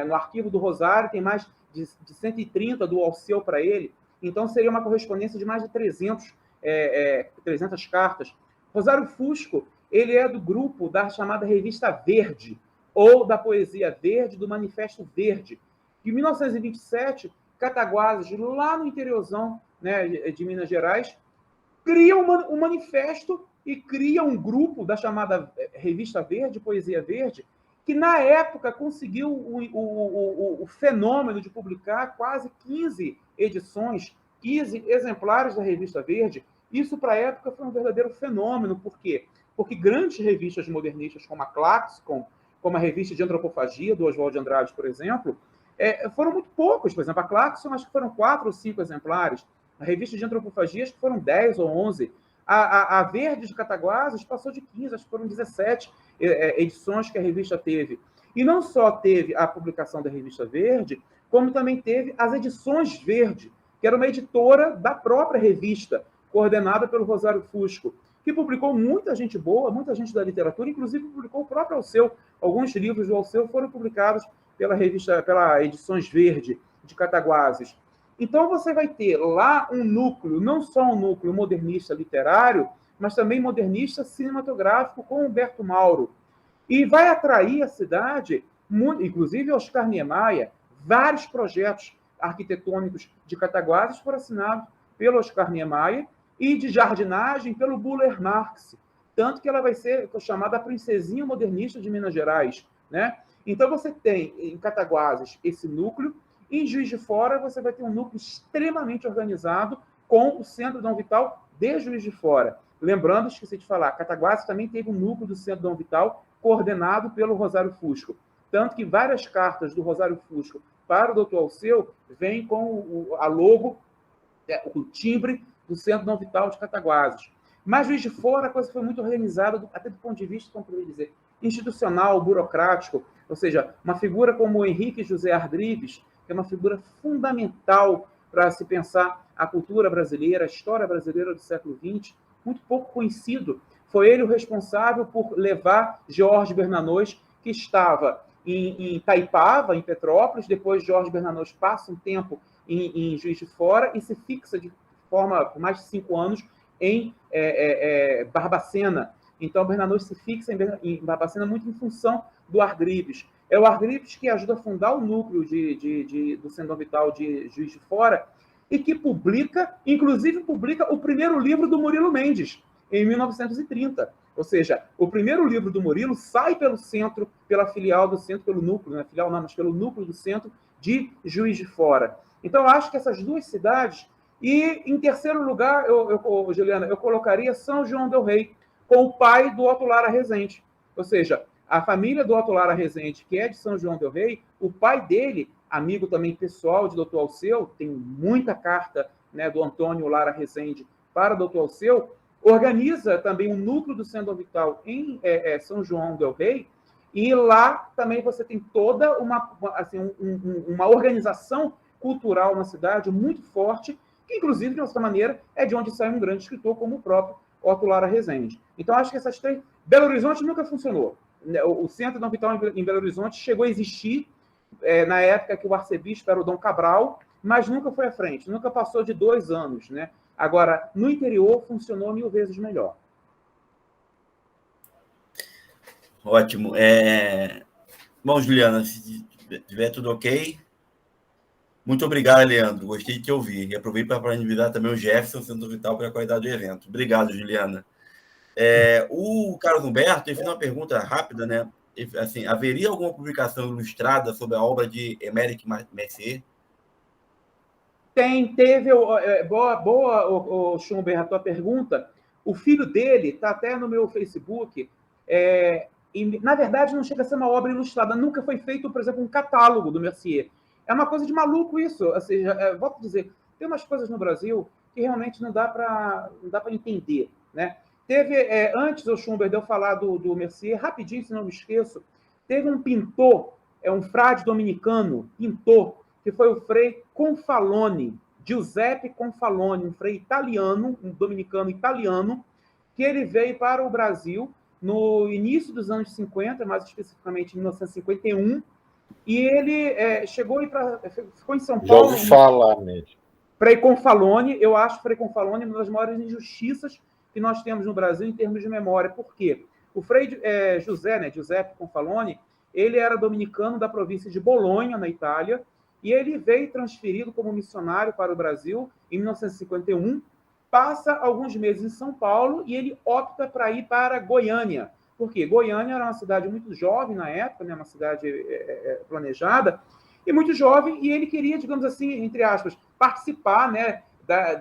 No arquivo do Rosário tem mais de 130 do Alceu para ele. Então, seria uma correspondência de mais de 300 cartas. Rosário Fusco, ele é do grupo da chamada Revista Verde, ou da Poesia Verde, do Manifesto Verde. Em 1927, Cataguases, lá no interiorzão, né, de Minas Gerais, cria um manifesto e cria um grupo da chamada Revista Verde, Poesia Verde, que, na época, conseguiu o fenômeno de publicar quase 15 edições, 15 exemplares da Revista Verde. Isso, para a época, foi um verdadeiro fenômeno. Por quê? Porque grandes revistas modernistas, como a Claxon, como a Revista de Antropofagia, do Oswald de Andrade, por exemplo, foram muito poucos. Por exemplo, a Claxon, acho que foram 4 ou 5 exemplares. A Revista de Antropofagia, acho que foram 10 ou 11. A Verde de Cataguases passou de 15, acho que foram 17 edições que a revista teve. E não só teve a publicação da Revista Verde, como também teve as edições Verde, que era uma editora da própria revista, coordenada pelo Rosário Fusco, que publicou muita gente boa, muita gente da literatura, inclusive publicou o próprio Alceu. Alguns livros do Alceu foram publicados pela Edições Verde de Cataguases. Então, você vai ter lá um núcleo, não só um núcleo modernista literário, mas também modernista cinematográfico com Humberto Mauro. E vai atrair a cidade, inclusive Oscar Niemeyer, vários projetos arquitetônicos de Cataguases foram assinados pelo Oscar Niemeyer e de jardinagem pelo Buller Marx. Tanto que ela vai ser chamada a princesinha modernista de Minas Gerais, né? Então, você tem em Cataguases esse núcleo. Em Juiz de Fora, você vai ter um núcleo extremamente organizado com o Centro Dom Vital de Juiz de Fora. Lembrando, esqueci de falar, Cataguases também teve um núcleo do Centro Dom Vital coordenado pelo Rosário Fusco. Tanto que várias cartas do Rosário Fusco para o Dr. Alceu vêm com a logo, o timbre do Centro Dom Vital de Cataguases. Mas Juiz de Fora, a coisa foi muito organizada, até do ponto de vista, como eu dizer, institucional, burocrático, ou seja, uma figura como o Henrique José Ardrives, que é uma figura fundamental para se pensar a cultura brasileira, a história brasileira do século XX, muito pouco conhecido. Foi ele o responsável por levar Jorge Bernanos, que estava em Itaipava, em Petrópolis, depois Jorge Bernanos passa um tempo em Juiz de Fora e se fixa de forma, por mais de 5 anos, em Barbacena. Então, Bernanos se fixa em Barbacena muito em função do Ardrives. É o Ardrives que ajuda a fundar o núcleo do Centro Dom Vital de Juiz de Fora e que inclusive publica o primeiro livro do Murilo Mendes, em 1930. Ou seja, o primeiro livro do Murilo sai pelo centro, pela filial do centro, pelo núcleo, não é filial não, mas pelo núcleo do centro de Juiz de Fora. Então, eu acho que essas duas cidades. E, em terceiro lugar, Juliana, eu colocaria São João del Rei, com o pai do Otto Lara Rezende. Ou seja, a família do Otto Lara Rezende, que é de São João del Rei, o pai dele, amigo também pessoal de Dr. Alceu, tem muita carta, né, do Antônio Lara Rezende para Dr. Alceu, organiza também um núcleo do Centro Dom Vital em São João del Rei, e lá também você tem toda uma organização cultural na cidade muito forte, que, inclusive, de certa maneira, é de onde sai um grande escritor como o próprio Otto Lara Rezende. Então, acho que essas três... Belo Horizonte nunca funcionou. O Centro Dom Vital em Belo Horizonte chegou a existir na época que o arcebispo era o Dom Cabral, mas nunca foi à frente, nunca passou de 2 anos, né? Agora, no interior, funcionou 1000 vezes melhor. Ótimo. Bom, Juliana, se tiver tudo ok... Muito obrigado, Leandro. Gostei de te ouvir. E aproveito para parabenizar também o Jefferson, Centro Vital, pela qualidade do evento. Obrigado, Juliana. O Carlos Humberto fez uma pergunta rápida, né? Assim, haveria alguma publicação ilustrada sobre a obra de Émeric Mercier? Teve. Boa, Schumberg, a tua pergunta. O filho dele está até no meu Facebook. E, na verdade, não chega a ser uma obra ilustrada. Nunca foi feito, por exemplo, um catálogo do Mercier. É uma coisa de maluco isso. Ou seja, volto a dizer, tem umas coisas no Brasil que realmente não dá para entender, né? Teve, antes, o Schumberg, de eu falar do Mercier, rapidinho, se não me esqueço, teve um pintor, um frade dominicano, pintor, que foi o Frei Confalone, Giuseppe Confalone, um frei italiano, um dominicano italiano, que ele veio para o Brasil no início dos anos 50, mais especificamente em 1951, e ele chegou e ficou em São Paulo. Já ouvi falar nele. Frei Confalone, eu acho Frei Confalone uma das maiores injustiças que nós temos no Brasil em termos de memória. Por quê? O Frei Giuseppe Confalone, ele era dominicano da província de Bolonha, na Itália, e ele veio transferido como missionário para o Brasil em 1951, passa alguns meses em São Paulo e ele opta para ir para Goiânia. Por quê? Goiânia era uma cidade muito jovem na época, né? Uma cidade planejada, e muito jovem, e ele queria, digamos assim, entre aspas, participar, né,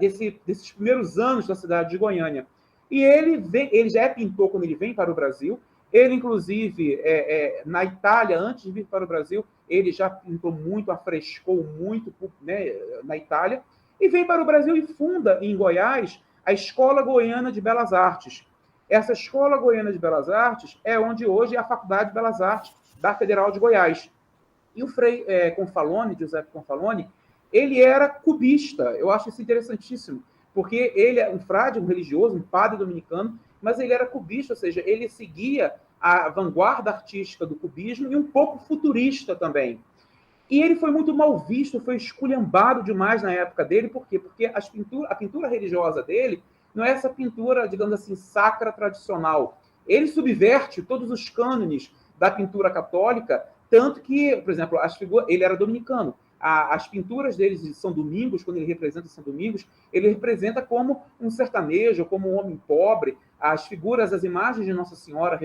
desses primeiros anos da cidade de Goiânia. E ele já é pintor quando ele vem para o Brasil. Ele, inclusive, na Itália, antes de vir para o Brasil, ele já pintou muito, afrescou muito, né, na Itália, e vem para o Brasil e funda, em Goiás, a Escola Goiana de Belas Artes. Essa Escola Goiana de Belas Artes é onde hoje é a Faculdade de Belas Artes da Federal de Goiás. E o Frei Confalone, Giuseppe Confalone, ele era cubista. Eu acho isso interessantíssimo, porque ele é um frade, um religioso, um padre dominicano, mas ele era cubista, ou seja, ele seguia a vanguarda artística do cubismo e um pouco futurista também. E ele foi muito mal visto, foi esculhambado demais na época dele. Por quê? Porque a pintura religiosa dele não é essa pintura, digamos assim, sacra tradicional. Ele subverte todos os cânones da pintura católica, tanto que, por exemplo, ele era dominicano. As pinturas dele de São Domingos, quando ele representa São Domingos, ele representa como um sertanejo, como um homem pobre. As figuras, as imagens de Nossa Senhora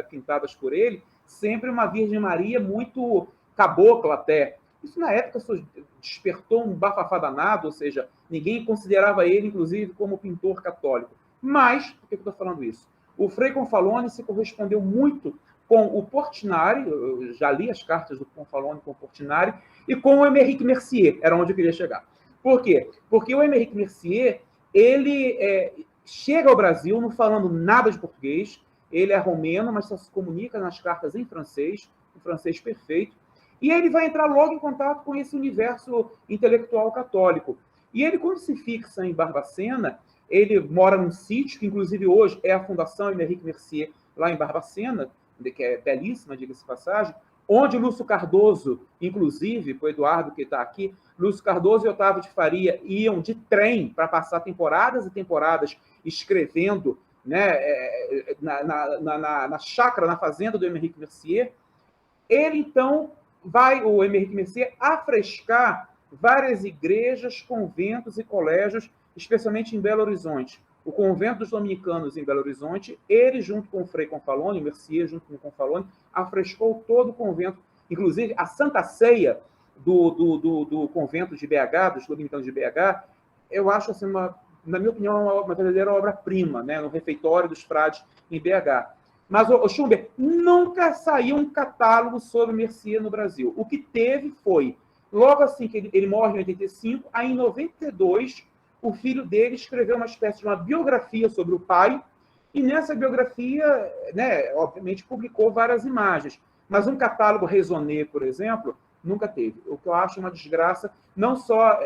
pintadas por ele, sempre uma Virgem Maria muito cabocla até. Isso, na época, despertou um bafafá danado, ou seja, ninguém considerava ele, inclusive, como pintor católico. Mas, por que eu estou falando isso? O Frei Confalone se correspondeu muito com o Portinari, eu já li as cartas do Confalone com o Portinari, e com o Émeric Mercier, era onde eu queria chegar. Por quê? Porque o Émeric Mercier, ele chega ao Brasil não falando nada de português, ele é romeno, mas só se comunica nas cartas em francês, um francês perfeito, e ele vai entrar logo em contato com esse universo intelectual católico. E ele, quando se fixa em Barbacena, ele mora num sítio, que inclusive hoje é a Fundação Émeric Mercier, lá em Barbacena, que é belíssima, diga-se de passagem, onde Lúcio Cardoso, inclusive, o Eduardo que está aqui, Lúcio Cardoso e Otávio de Faria iam de trem para passar temporadas e temporadas escrevendo, né, na chácara, na fazenda do Émeric Mercier. Ele, então, o Émeric Mercier, afrescar várias igrejas, conventos e colégios, especialmente em Belo Horizonte. O convento dos dominicanos em Belo Horizonte, ele, junto com o Frei Confalone, Mercier, junto com o Confalone, afrescou todo o convento, inclusive a Santa Ceia do convento de BH, dos dominicanos de BH, eu acho, assim, na minha opinião, uma verdadeira obra-prima, né, no refeitório dos frades em BH. Mas, Schumber, nunca saiu um catálogo sobre Mercier no Brasil. O que teve foi, logo assim que ele morre em 85, aí em 92, o filho dele escreveu uma espécie de uma biografia sobre o pai, e nessa biografia, né, obviamente, publicou várias imagens. Mas um catálogo raisonné, por exemplo, nunca teve. O que eu acho uma desgraça, não só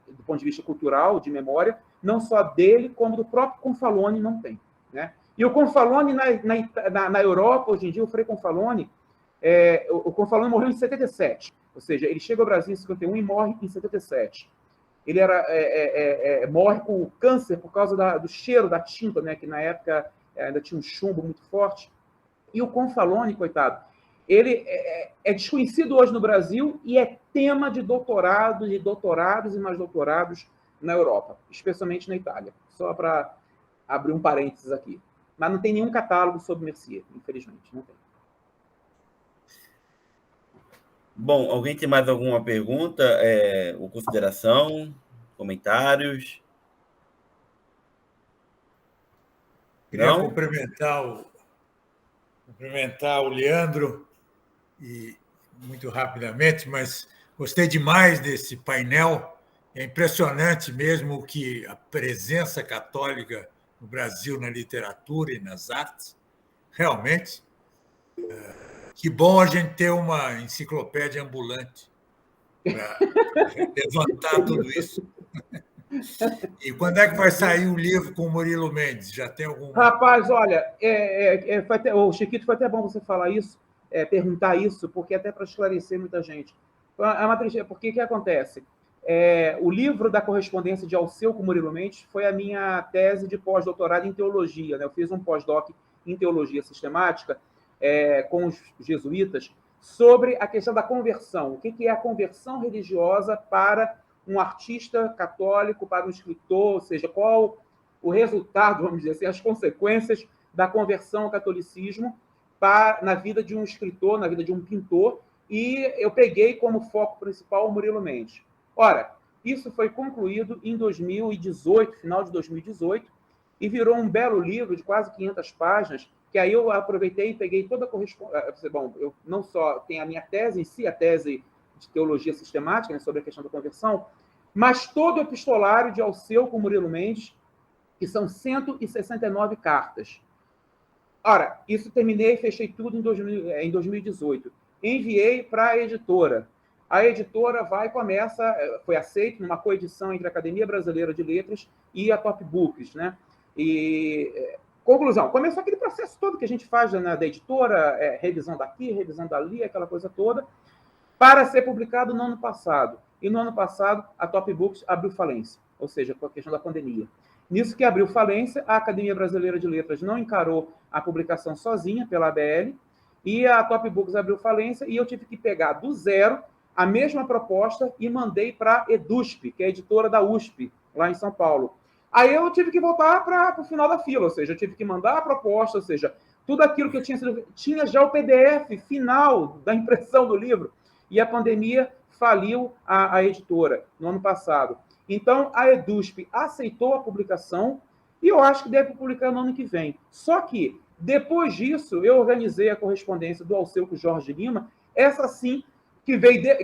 do ponto de vista cultural, de memória, não só dele, como do próprio Confalone não tem, né? E o Confalone, na Europa, hoje em dia, o Frei Confalone, o Confalone morreu em 77, ou seja, ele chega ao Brasil em 51 e morre em 77. Ele morre com câncer por causa do cheiro da tinta, né, que na época ainda tinha um chumbo muito forte. E o Confalone, coitado, ele é desconhecido hoje no Brasil e é tema de doutorados e mais doutorados na Europa, especialmente na Itália. Só para abrir um parênteses aqui. Mas não tem nenhum catálogo sobre Mercier, infelizmente, não tem. Bom, alguém tem mais alguma pergunta ou consideração, comentários? Queria Não? cumprimentar o Leandro, e muito rapidamente, mas gostei demais desse painel. É impressionante mesmo que a presença católica no Brasil na literatura e nas artes. Realmente, que bom a gente ter uma enciclopédia ambulante para levantar tudo isso. E quando é que vai sair o livro com o Murilo Mendes? Já tem algum... Rapaz, olha, o Chiquito, foi até bom você falar isso, perguntar isso, porque até para esclarecer muita gente. É uma tristeza, porque o que acontece? O livro da correspondência de Alceu com Murilo Mendes foi a minha tese de pós-doutorado em teologia, né? Eu fiz um pós-doc em teologia sistemática com os jesuítas sobre a questão da conversão. O que é a conversão religiosa para um artista católico, para um escritor, ou seja, qual o resultado, vamos dizer assim, as consequências da conversão ao catolicismo na vida de um escritor, na vida de um pintor, e eu peguei como foco principal o Murilo Mendes. Ora, isso foi concluído em 2018, final de 2018, e virou um belo livro de quase 500 páginas, que aí eu aproveitei e peguei toda a correspondência. Bom, eu não só tenho a minha tese em si, a tese de teologia sistemática, né, sobre a questão da conversão, mas todo o epistolário de Alceu com Murilo Mendes, que são 169 cartas. Ora, isso terminei e fechei tudo em 2018. Enviei para a editora. A editora vai e começa, foi aceito numa coedição entre a Academia Brasileira de Letras e a Top Books, né? E, conclusão, começou aquele processo todo que a gente faz da editora, revisão daqui, revisão dali, aquela coisa toda, para ser publicado no ano passado. E no ano passado, a Top Books abriu falência, ou seja, com a questão da pandemia. Nisso que abriu falência, a Academia Brasileira de Letras não encarou a publicação sozinha pela ABL, e a Top Books abriu falência, e eu tive que pegar do zero a mesma proposta e mandei para a EDUSP, que é a editora da USP, lá em São Paulo. Aí eu tive que voltar para o final da fila, ou seja, eu tive que mandar a proposta, ou seja, tudo aquilo que eu tinha já o PDF final da impressão do livro, e a pandemia faliu a editora no ano passado. Então, a EDUSP aceitou a publicação e eu acho que deve publicar no ano que vem. Só que, depois disso, eu organizei a correspondência do Alceu com o Jorge Lima. Essa sim, que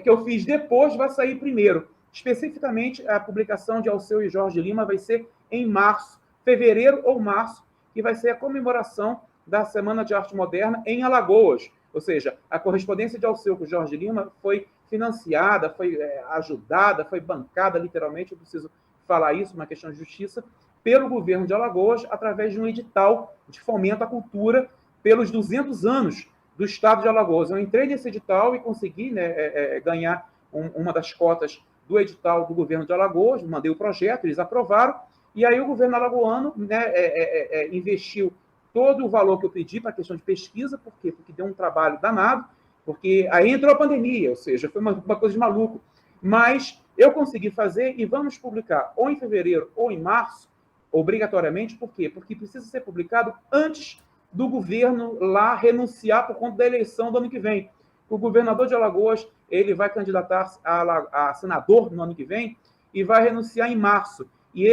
eu fiz depois, vai sair primeiro. Especificamente, a publicação de Alceu e Jorge Lima vai ser em março, fevereiro ou março, que vai ser a comemoração da Semana de Arte Moderna em Alagoas. Ou seja, a correspondência de Alceu com Jorge Lima foi financiada, foi ajudada, foi bancada, literalmente, eu preciso falar isso, uma questão de justiça, pelo governo de Alagoas, através de um edital de fomento à cultura pelos 200 anos do estado de Alagoas. Eu entrei nesse edital e consegui, né, ganhar uma das cotas do edital do governo de Alagoas, mandei o projeto, eles aprovaram, e aí o governo alagoano, né, investiu todo o valor que eu pedi para a questão de pesquisa. Por quê? Porque deu um trabalho danado, porque aí entrou a pandemia, ou seja, foi uma coisa de maluco. Mas eu consegui fazer e vamos publicar ou em fevereiro ou em março, obrigatoriamente. Por quê? Porque precisa ser publicado antes do governo lá renunciar por conta da eleição do ano que vem. O governador de Alagoas, ele vai candidatar a senador no ano que vem e vai renunciar em março. E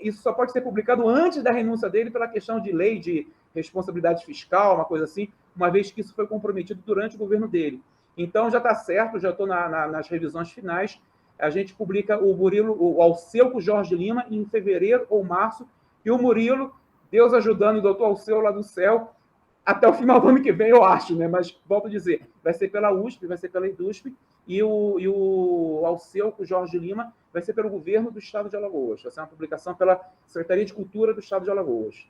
isso só pode ser publicado antes da renúncia dele pela questão de lei de responsabilidade fiscal, uma coisa assim, uma vez que isso foi comprometido durante o governo dele. Então, já está certo, já estou nas revisões finais. A gente publica o Alceu com o Jorge Lima em fevereiro ou março, e o Murilo, Deus ajudando o doutor Alceu lá do céu, até o final do ano que vem, eu acho, né? Mas, volto a dizer, vai ser pela USP, vai ser pela EDUSP, e o Alceu com o Jorge Lima vai ser pelo governo do estado de Alagoas. Vai ser uma publicação pela Secretaria de Cultura do estado de Alagoas.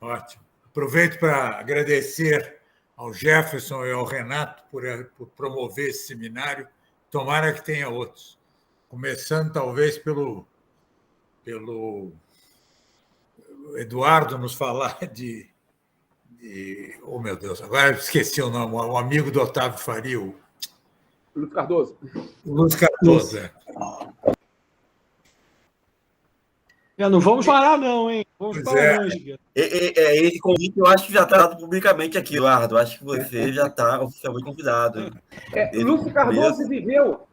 Ótimo. Aproveito para agradecer ao Jefferson e ao Renato por promover esse seminário. Tomara que tenha outros. Começando, talvez, pelo Eduardo nos falar de... Oh, meu Deus, agora eu esqueci o nome. O amigo do Otávio Faria, o Lúcio Cardoso. Lúcio Cardoso, Não vamos parar, não, hein? Vamos Pois parar, não, Gigueira. Esse convite eu acho que já está dado publicamente aqui, Eduardo. Acho que você já está oficialmente convidado. Lúcio Cardoso viveu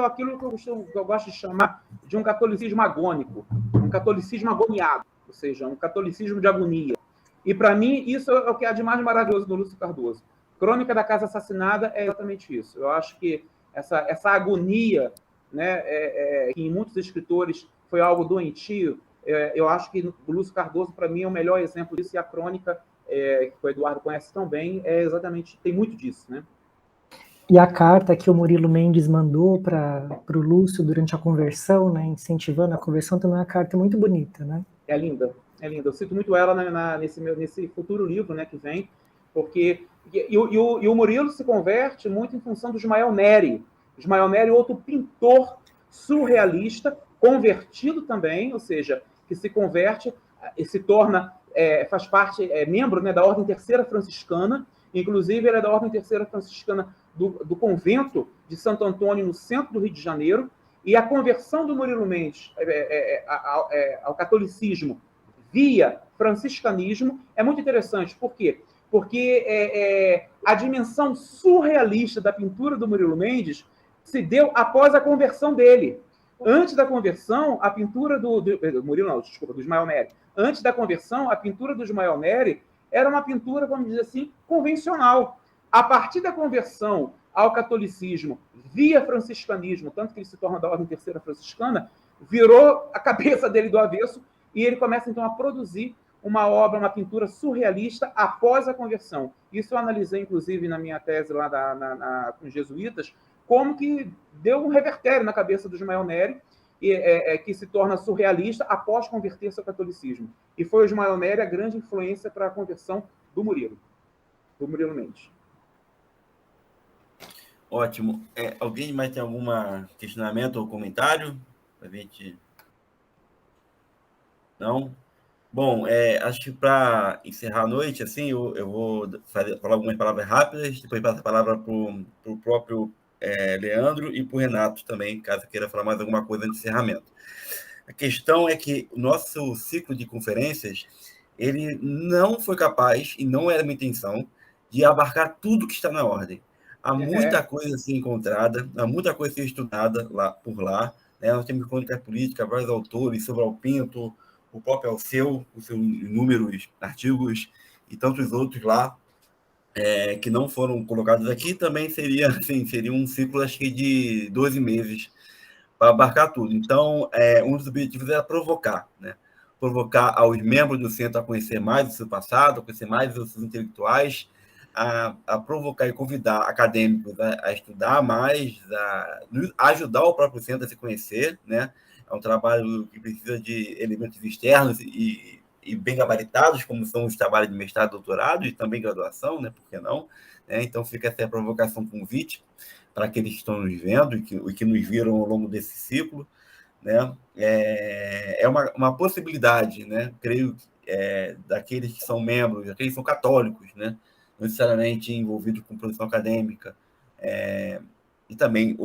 aquilo que eu gosto de chamar de um catolicismo agônico, um catolicismo agoniado, ou seja, um catolicismo de agonia. E, para mim, isso é o que há de mais maravilhoso do Lúcio Cardoso. Crônica da Casa Assassinada é exatamente isso. Eu acho que essa agonia, né, que em muitos escritores foi algo doentio, eu acho que o Lúcio Cardoso, para mim, é o melhor exemplo disso, e a crônica, que o Eduardo conhece tão bem, tem muito disso, né? E a carta que o Murilo Mendes mandou para o Lúcio durante a conversão, né, incentivando a conversão, também é uma carta muito bonita, né? É linda, é linda. Eu cito muito ela nesse futuro livro, né, que vem, porque... E o Murilo se converte muito em função do Ismael Neri. Ismael Neri, outro pintor surrealista, convertido também, ou seja, que se converte e se torna, faz parte, membro, né, da Ordem Terceira Franciscana. Inclusive, ele é da Ordem Terceira Franciscana do convento de Santo Antônio, no centro do Rio de Janeiro. E a conversão do Murilo Mendes ao catolicismo via franciscanismo é muito interessante. Por quê? Porque a dimensão surrealista da pintura do Murilo Mendes se deu após a conversão dele. Antes da conversão, a pintura do Ismael Neri. Antes da conversão, a pintura do Ismael Neri era uma pintura, vamos dizer assim, convencional. A partir da conversão ao catolicismo via franciscanismo, tanto que ele se torna da Ordem Terceira Franciscana, virou a cabeça dele do avesso e ele começa, então, a produzir uma obra, uma pintura surrealista após a conversão. Isso eu analisei, inclusive, na minha tese lá com os jesuítas, como que deu um revertério na cabeça do Ismael Neri, que se torna surrealista após converter-se ao catolicismo. E foi o Ismael Neri a grande influência para a conversão do Murilo Mendes. Ótimo. Alguém mais tem algum questionamento ou comentário? Para a gente... Não? Bom, acho que para encerrar a noite, assim, eu vou falar algumas palavras rápidas, depois passo a palavra para o próprio Leandro e para o Renato também, caso queira falar mais alguma coisa de encerramento. A questão é que o nosso ciclo de conferências, ele não foi capaz, e não era minha intenção, de abarcar tudo que está na ordem. há muita coisa a ser encontrada, há muita coisa a ser estudada por lá. Né? Nós temos crônica política, vários autores, Sobral Pinto, o próprio Alceu, os seus inúmeros artigos e tantos outros lá, que não foram colocados aqui. Também seria um ciclo, acho que, de 12 meses para abarcar tudo. Então, um dos objetivos era provocar, né? Provocar aos membros do centro a conhecer mais o seu passado, a conhecer mais os seus intelectuais, a provocar e convidar acadêmicos a estudar mais, a ajudar o próprio centro a se conhecer, né? É um trabalho que precisa de elementos externos e bem gabaritados, como são os trabalhos de mestrado, doutorado e também graduação, né? Por que não? Então, fica essa provocação, convite para aqueles que estão nos vendo e que nos viram ao longo desse ciclo, né? É uma possibilidade, né? Creio, daqueles que são membros, daqueles que são católicos, né? Não necessariamente envolvidos com produção acadêmica, e também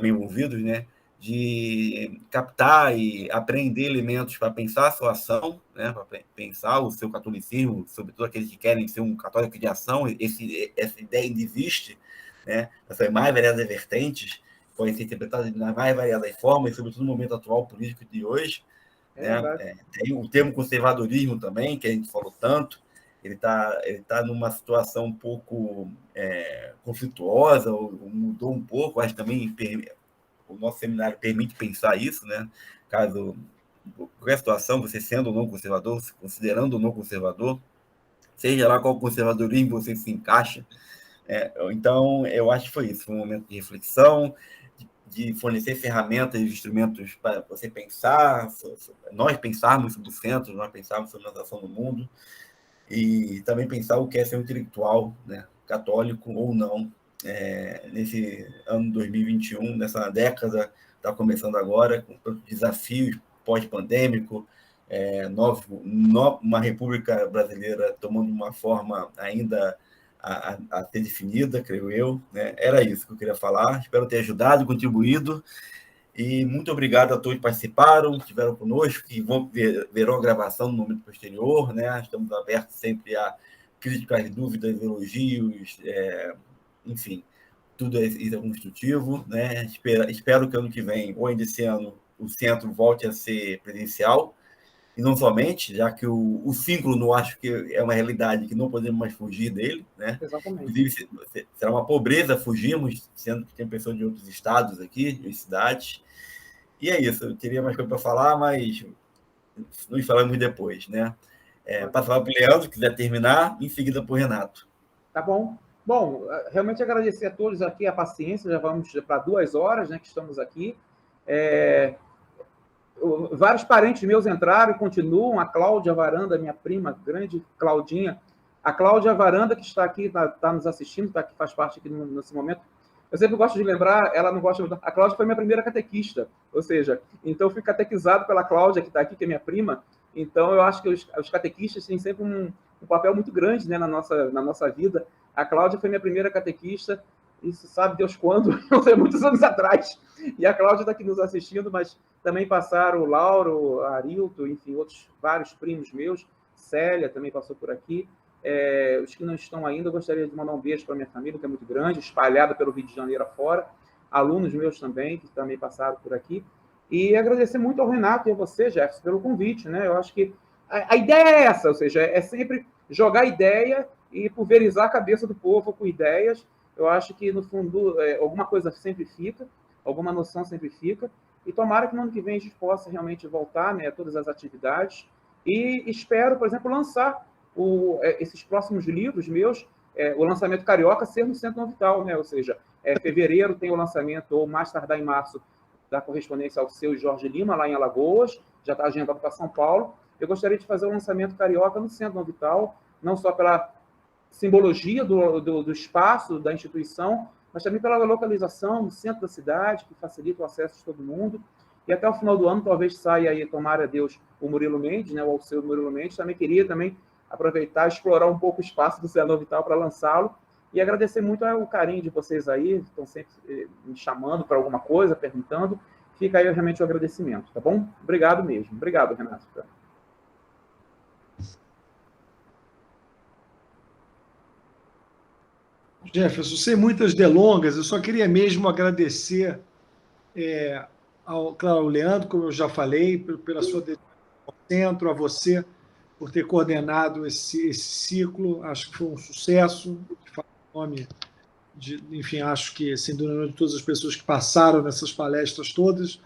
envolvidos, né? De captar e aprender elementos para pensar a sua ação, né? Para pensar o seu catolicismo, sobretudo aqueles que querem ser um católico de ação. Essa ideia ainda existe, né? Essas mais variadas vertentes podem ser interpretadas nas mais variadas formas, sobretudo no momento atual político de hoje. Né? Tem o termo conservadorismo também, que a gente falou tanto. Ele tá numa situação um pouco conflituosa, ou mudou um pouco. Acho que também o nosso seminário permite pensar isso, né? Caso qualquer situação, você sendo ou não conservador, se considerando ou não conservador, seja lá qual conservadorismo você se encaixa. Então, eu acho que foi isso, foi um momento de reflexão, de fornecer ferramentas e instrumentos para você pensar, nós pensarmos sobre o centro, nós pensarmos sobre a ação no mundo, e também pensar o que é ser um intelectual, né, católico ou não, nesse ano 2021, nessa década está começando agora, com desafios pós-pandêmico, uma república brasileira tomando uma forma ainda a ser definida, creio eu. Né? Era isso que eu queria falar. Espero ter ajudado, contribuído. E muito obrigado a todos que participaram, que estiveram conosco, que verão a gravação no momento posterior. Né? Estamos abertos sempre a críticas, dúvidas, elogios, enfim, tudo isso é construtivo. Né? Espero que ano que vem, ou ainda esse ano, o centro volte a ser presencial. E não somente, já que o síncrono acho que é uma realidade que não podemos mais fugir dele, né? Exatamente. Inclusive, será uma pobreza fugirmos, sendo que tem pessoas de outros estados aqui, de cidades. E é isso, eu teria mais coisa para falar, mas nos falamos depois, né? Passar para o Leandro, se quiser terminar, em seguida para o Renato. Tá bom. Bom, realmente agradecer a todos aqui a paciência, já vamos para 2 horas, né, que estamos aqui. Vários parentes meus entraram e continuam. A Cláudia Varanda, minha prima, grande Claudinha. A Cláudia Varanda, que está aqui, está nos assistindo, que faz parte aqui nesse momento. Eu sempre gosto de lembrar, ela não gosta de... A Cláudia foi minha primeira catequista, ou seja, então eu fui catequizado pela Cláudia, que está aqui, que é minha prima. Então eu acho que os catequistas têm sempre um papel muito grande, né, na nossa vida. A Cláudia foi minha primeira catequista, isso sabe Deus quando, não sei, muitos anos atrás. E a Cláudia está aqui nos assistindo, mas também passaram o Lauro, a Arilton, enfim, outros vários primos meus. Célia também passou por aqui. Os que não estão ainda, eu gostaria de mandar um beijo para minha família, que é muito grande, espalhada pelo Rio de Janeiro afora. Alunos meus também, que também passaram por aqui. E agradecer muito ao Renato e a você, Jefferson, pelo convite. Né? Eu acho que a ideia é essa, ou seja, é sempre jogar ideia e pulverizar a cabeça do povo com ideias. Eu acho que, no fundo, alguma coisa sempre fica, alguma noção sempre fica. E tomara que no ano que vem a gente possa realmente voltar, né, a todas as atividades. E espero, por exemplo, lançar esses próximos livros meus, o lançamento carioca ser no Centro Novital, né? Ou seja, fevereiro tem o lançamento, ou mais tardar em março, da correspondência ao seu Jorge Lima, lá em Alagoas, já está agendado para São Paulo. Eu gostaria de fazer o lançamento carioca no Centro Novital, não só pela simbologia do espaço, da instituição, mas também pela localização no centro da cidade, que facilita o acesso de todo mundo. E até o final do ano, talvez saia aí, tomara a Deus, o Murilo Mendes, né, o Alceu Murilo Mendes. Também queria aproveitar, explorar um pouco o espaço do Centro Novital para lançá-lo. E agradecer muito o carinho de vocês aí, que estão sempre me chamando para alguma coisa, perguntando. Fica aí realmente o agradecimento, tá bom? Obrigado mesmo. Obrigado, Renato. Jefferson, sem muitas delongas, eu só queria mesmo agradecer ao Leandro, como eu já falei, pela sua dedicação ao centro, a você por ter coordenado esse ciclo. Acho que foi um sucesso. Falo em nome enfim, acho que, sem dúvida, de todas as pessoas que passaram nessas palestras todas,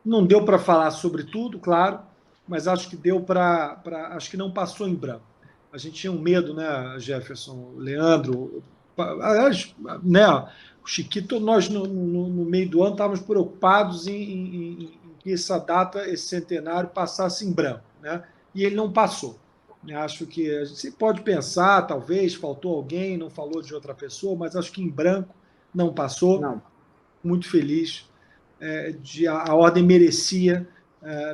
não deu para falar sobre tudo, claro, mas acho que deu acho que não passou em branco. A gente tinha um medo, né, Jefferson, Leandro, aliás, né, o Chiquito, nós no meio do ano estávamos preocupados em que essa data, esse centenário, passasse em branco, né? E ele não passou. Acho que a gente pode pensar, talvez, faltou alguém, não falou de outra pessoa, mas acho que em branco não passou. Não. Muito feliz. A Ordem merecia,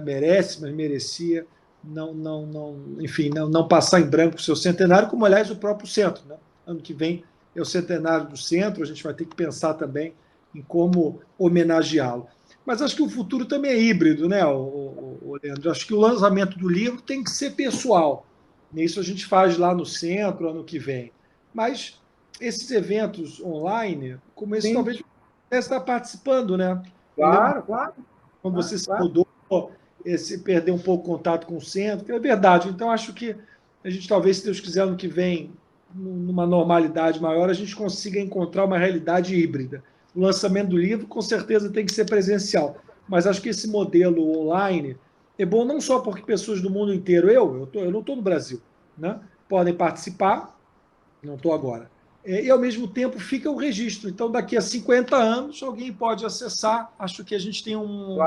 merece, mas merecia não passar em branco o seu centenário, como, aliás, o próprio centro. Né? Ano que vem é o centenário do centro, a gente vai ter que pensar também em como homenageá-lo. Mas acho que o futuro também é híbrido, né, Leandro? Acho que o lançamento do livro tem que ser pessoal. Isso a gente faz lá no centro, ano que vem. Mas esses eventos online, como esse, talvez você estar participando, né? Claro. Quando você se mudou, perder um pouco o contato com o centro, que é verdade. Então, acho que a gente, talvez, se Deus quiser, ano que vem, numa normalidade maior, a gente consiga encontrar uma realidade híbrida. O lançamento do livro, com certeza, tem que ser presencial. Mas acho que esse modelo online é bom não só porque pessoas do mundo inteiro, eu não estou no Brasil, né? Podem participar, não estou agora. E, ao mesmo tempo, fica o registro. Então, daqui a 50 anos, alguém pode acessar. Acho que a gente tem um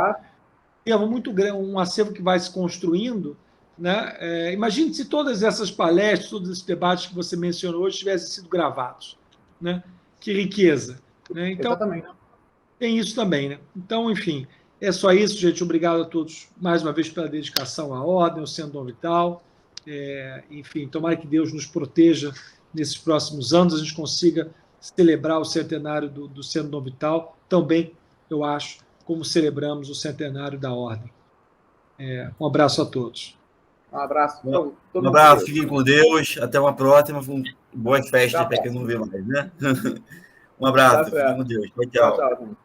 muito grande, um acervo que vai se construindo. Né? Imagine se todas essas palestras, todos esses debates que você mencionou hoje tivessem sido gravados. Né? Que riqueza. Né? Então, exatamente. Tem isso também. Né? Então, enfim, é só isso, gente. Obrigado a todos, mais uma vez, pela dedicação à ordem, ao Centro Dom Vital. Enfim, tomara que Deus nos proteja nesses próximos anos, a gente consiga celebrar o centenário do Centro Dom Vital, também, eu acho, como celebramos o centenário da Ordem. Um abraço a todos. Um abraço. Um abraço, fiquem com Deus. Até uma próxima. Boas festas para quem não vê mais, né? Um abraço, fiquem com Deus. Tchau. Tchau.